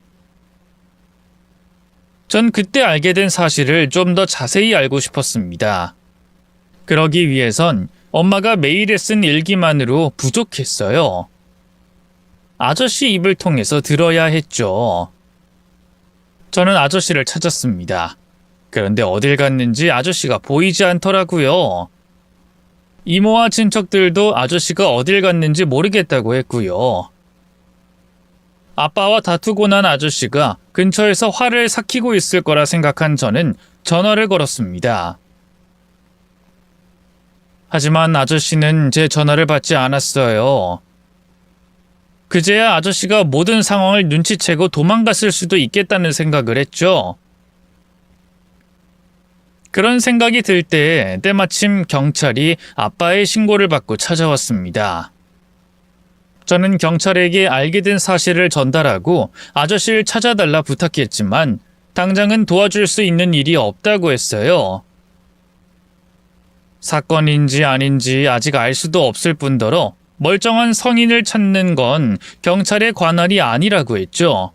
전 그때 알게 된 사실을 좀 더 자세히 알고 싶었습니다. 그러기 위해선 엄마가 메일에 쓴 일기만으로 부족했어요. 아저씨 입을 통해서 들어야 했죠. 저는 아저씨를 찾았습니다. 그런데 어딜 갔는지 아저씨가 보이지 않더라고요. 이모와 친척들도 아저씨가 어딜 갔는지 모르겠다고 했고요. 아빠와 다투고 난 아저씨가 근처에서 화를 삭히고 있을 거라 생각한 저는 전화를 걸었습니다. 하지만 아저씨는 제 전화를 받지 않았어요. 그제야 아저씨가 모든 상황을 눈치채고 도망갔을 수도 있겠다는 생각을 했죠. 그런 생각이 들 때 때마침 경찰이 아빠의 신고를 받고 찾아왔습니다. 저는 경찰에게 알게 된 사실을 전달하고 아저씨를 찾아달라 부탁했지만 당장은 도와줄 수 있는 일이 없다고 했어요. 사건인지 아닌지 아직 알 수도 없을 뿐더러 멀쩡한 성인을 찾는 건 경찰의 관할이 아니라고 했죠.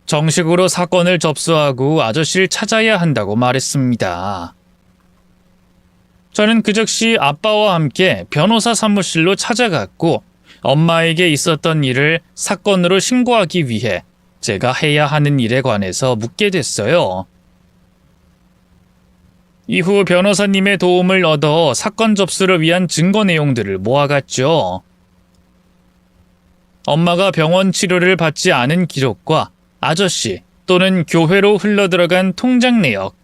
정식으로 사건을 접수하고 아저씨를 찾아야 한다고 말했습니다. 저는 그 즉시 아빠와 함께 변호사 사무실로 찾아갔고 엄마에게 있었던 일을 사건으로 신고하기 위해 제가 해야 하는 일에 관해서 묻게 됐어요. 이후 변호사님의 도움을 얻어 사건 접수를 위한 증거 내용들을 모아갔죠. 엄마가 병원 치료를 받지 않은 기록과 아저씨 또는 교회로 흘러들어간 통장 내역,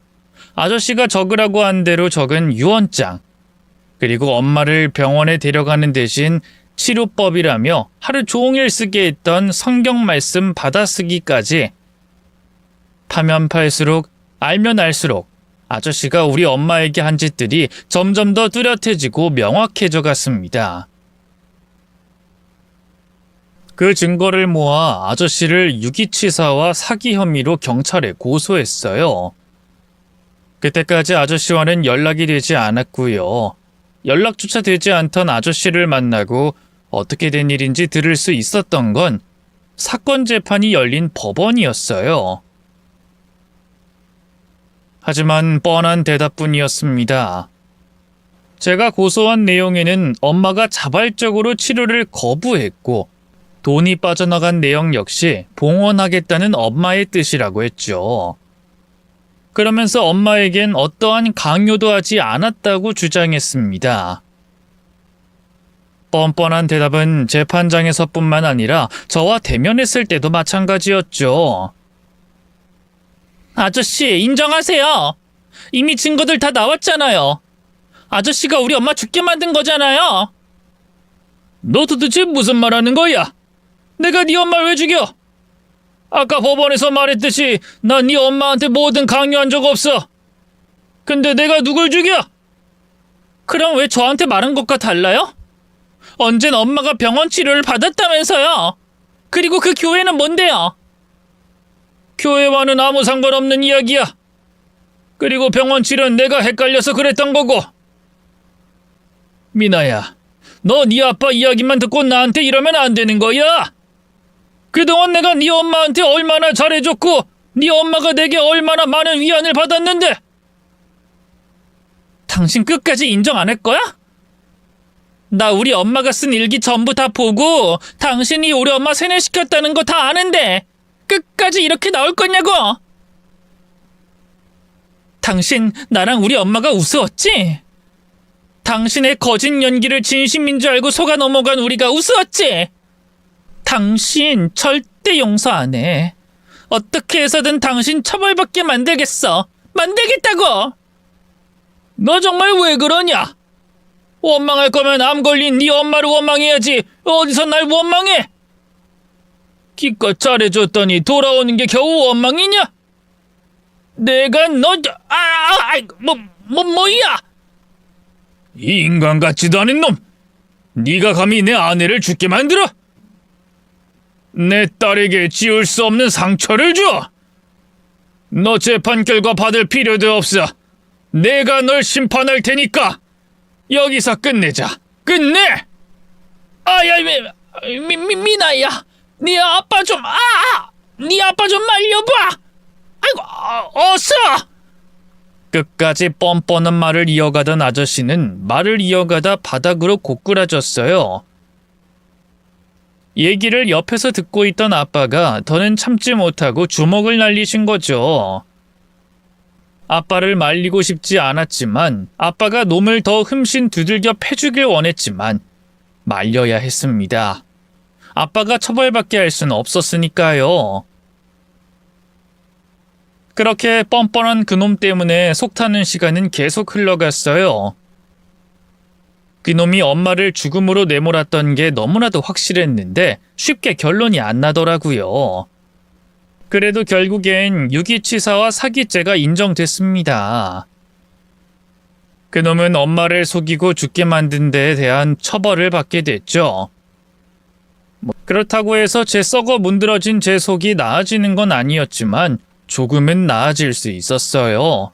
아저씨가 적으라고 한 대로 적은 유언장, 그리고 엄마를 병원에 데려가는 대신 치료법이라며 하루 종일 쓰게 했던 성경 말씀 받아쓰기까지 파면 팔수록 알면 알수록 아저씨가 우리 엄마에게 한 짓들이 점점 더 뚜렷해지고 명확해져 갔습니다. 그 증거를 모아 아저씨를 유기치사와 사기 혐의로 경찰에 고소했어요. 그때까지 아저씨와는 연락이 되지 않았고요. 연락조차 되지 않던 아저씨를 만나고 어떻게 된 일인지 들을 수 있었던 건 사건 재판이 열린 법원이었어요. 하지만 뻔한 대답뿐이었습니다. 제가 고소한 내용에는 엄마가 자발적으로 치료를 거부했고 돈이 빠져나간 내용 역시 봉헌하겠다는 엄마의 뜻이라고 했죠. 그러면서 엄마에겐 어떠한 강요도 하지 않았다고 주장했습니다. 뻔뻔한 대답은 재판장에서뿐만 아니라 저와 대면했을 때도 마찬가지였죠. 아저씨, 인정하세요. 이미 증거들 다 나왔잖아요. 아저씨가 우리 엄마 죽게 만든 거잖아요. 너 도대체 무슨 말 하는 거야? 내가 네 엄마를 왜 죽여? 아까 법원에서 말했듯이 난 네 엄마한테 뭐든 강요한 적 없어. 근데 내가 누굴 죽여? 그럼 왜 저한테 말한 것과 달라요? 언젠 엄마가 병원 치료를 받았다면서요. 그리고 그 교회는 뭔데요? 교회와는 아무 상관없는 이야기야. 그리고 병원 치료는 내가 헷갈려서 그랬던 거고. 미나야, 너 네 아빠 이야기만 듣고 나한테 이러면 안 되는 거야. 그동안 내가 네 엄마한테 얼마나 잘해줬고 네 엄마가 내게 얼마나 많은 위안을 받았는데. 당신 끝까지 인정 안 할 거야? 나 우리 엄마가 쓴 일기 전부 다 보고 당신이 우리 엄마 세뇌시켰다는 거 다 아는데 끝까지 이렇게 나올 거냐고. 당신 나랑 우리 엄마가 우스웠지? 당신의 거짓 연기를 진심인 줄 알고 속아 넘어간 우리가 우스웠지? 당신 절대 용서 안 해. 어떻게 해서든 당신 처벌받게 만들겠어. 만들겠다고. 너 정말 왜 그러냐? 원망할 거면 암 걸린 네 엄마를 원망해야지. 어디서 날 원망해? 기껏 잘해줬더니 돌아오는 게 겨우 원망이냐? 내가 뭐야? 이 인간 같지도 않은 놈! 네가 감히 내 아내를 죽게 만들어? 내 딸에게 지울 수 없는 상처를 줘! 너 재판 결과 받을 필요도 없어. 내가 널 심판할 테니까 여기서 끝내자. 끝내! 미나야, 네 아빠 좀 말려봐. 아이고, 어서! 끝까지 뻔뻔한 말을 이어가던 아저씨는 말을 이어가다 바닥으로 고꾸라졌어요. 얘기를 옆에서 듣고 있던 아빠가 더는 참지 못하고 주먹을 날리신 거죠. 아빠를 말리고 싶지 않았지만 아빠가 놈을 더 흠씬 두들겨 패주길 원했지만 말려야 했습니다. 아빠가 처벌받게 할 수는 없었으니까요. 그렇게 뻔뻔한 그놈 때문에 속타는 시간은 계속 흘러갔어요. 그놈이 엄마를 죽음으로 내몰았던 게 너무나도 확실했는데 쉽게 결론이 안 나더라고요. 그래도 결국엔 유기치사와 사기죄가 인정됐습니다. 그놈은 엄마를 속이고 죽게 만든 데에 대한 처벌을 받게 됐죠. 그렇다고 해서 제 썩어 문드러진 제 속이 나아지는 건 아니었지만 조금은 나아질 수 있었어요.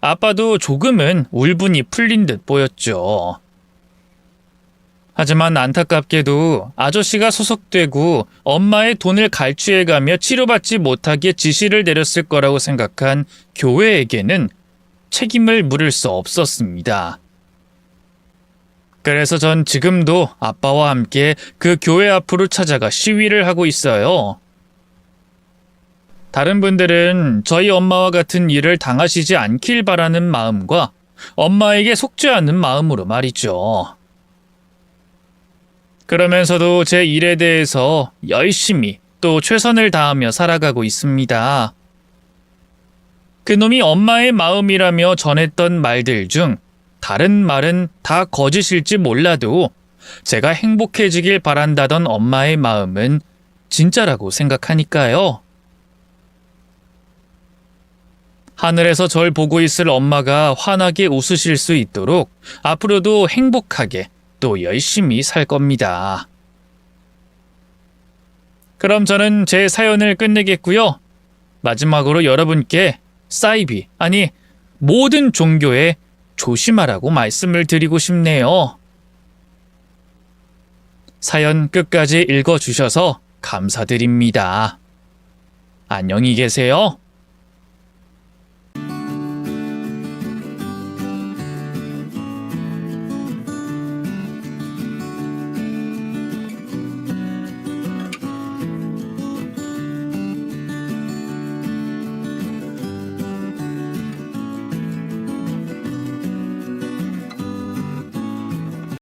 아빠도 조금은 울분이 풀린 듯 보였죠. 하지만 안타깝게도 아저씨가 소속되고 엄마의 돈을 갈취해가며 치료받지 못하게 지시를 내렸을 거라고 생각한 교회에게는 책임을 물을 수 없었습니다. 그래서 전 지금도 아빠와 함께 그 교회 앞으로 찾아가 시위를 하고 있어요. 다른 분들은 저희 엄마와 같은 일을 당하시지 않길 바라는 마음과 엄마에게 속지 않는 마음으로 말이죠. 그러면서도 제 일에 대해서 열심히 또 최선을 다하며 살아가고 있습니다. 그놈이 엄마의 마음이라며 전했던 말들 중 다른 말은 다 거짓일지 몰라도 제가 행복해지길 바란다던 엄마의 마음은 진짜라고 생각하니까요. 하늘에서 절 보고 있을 엄마가 환하게 웃으실 수 있도록 앞으로도 행복하게 또 열심히 살 겁니다. 그럼 저는 제 사연을 끝내겠고요. 마지막으로 여러분께 사이비, 아니 모든 종교에 조심하라고 말씀을 드리고 싶네요. 사연 끝까지 읽어주셔서 감사드립니다. 안녕히 계세요.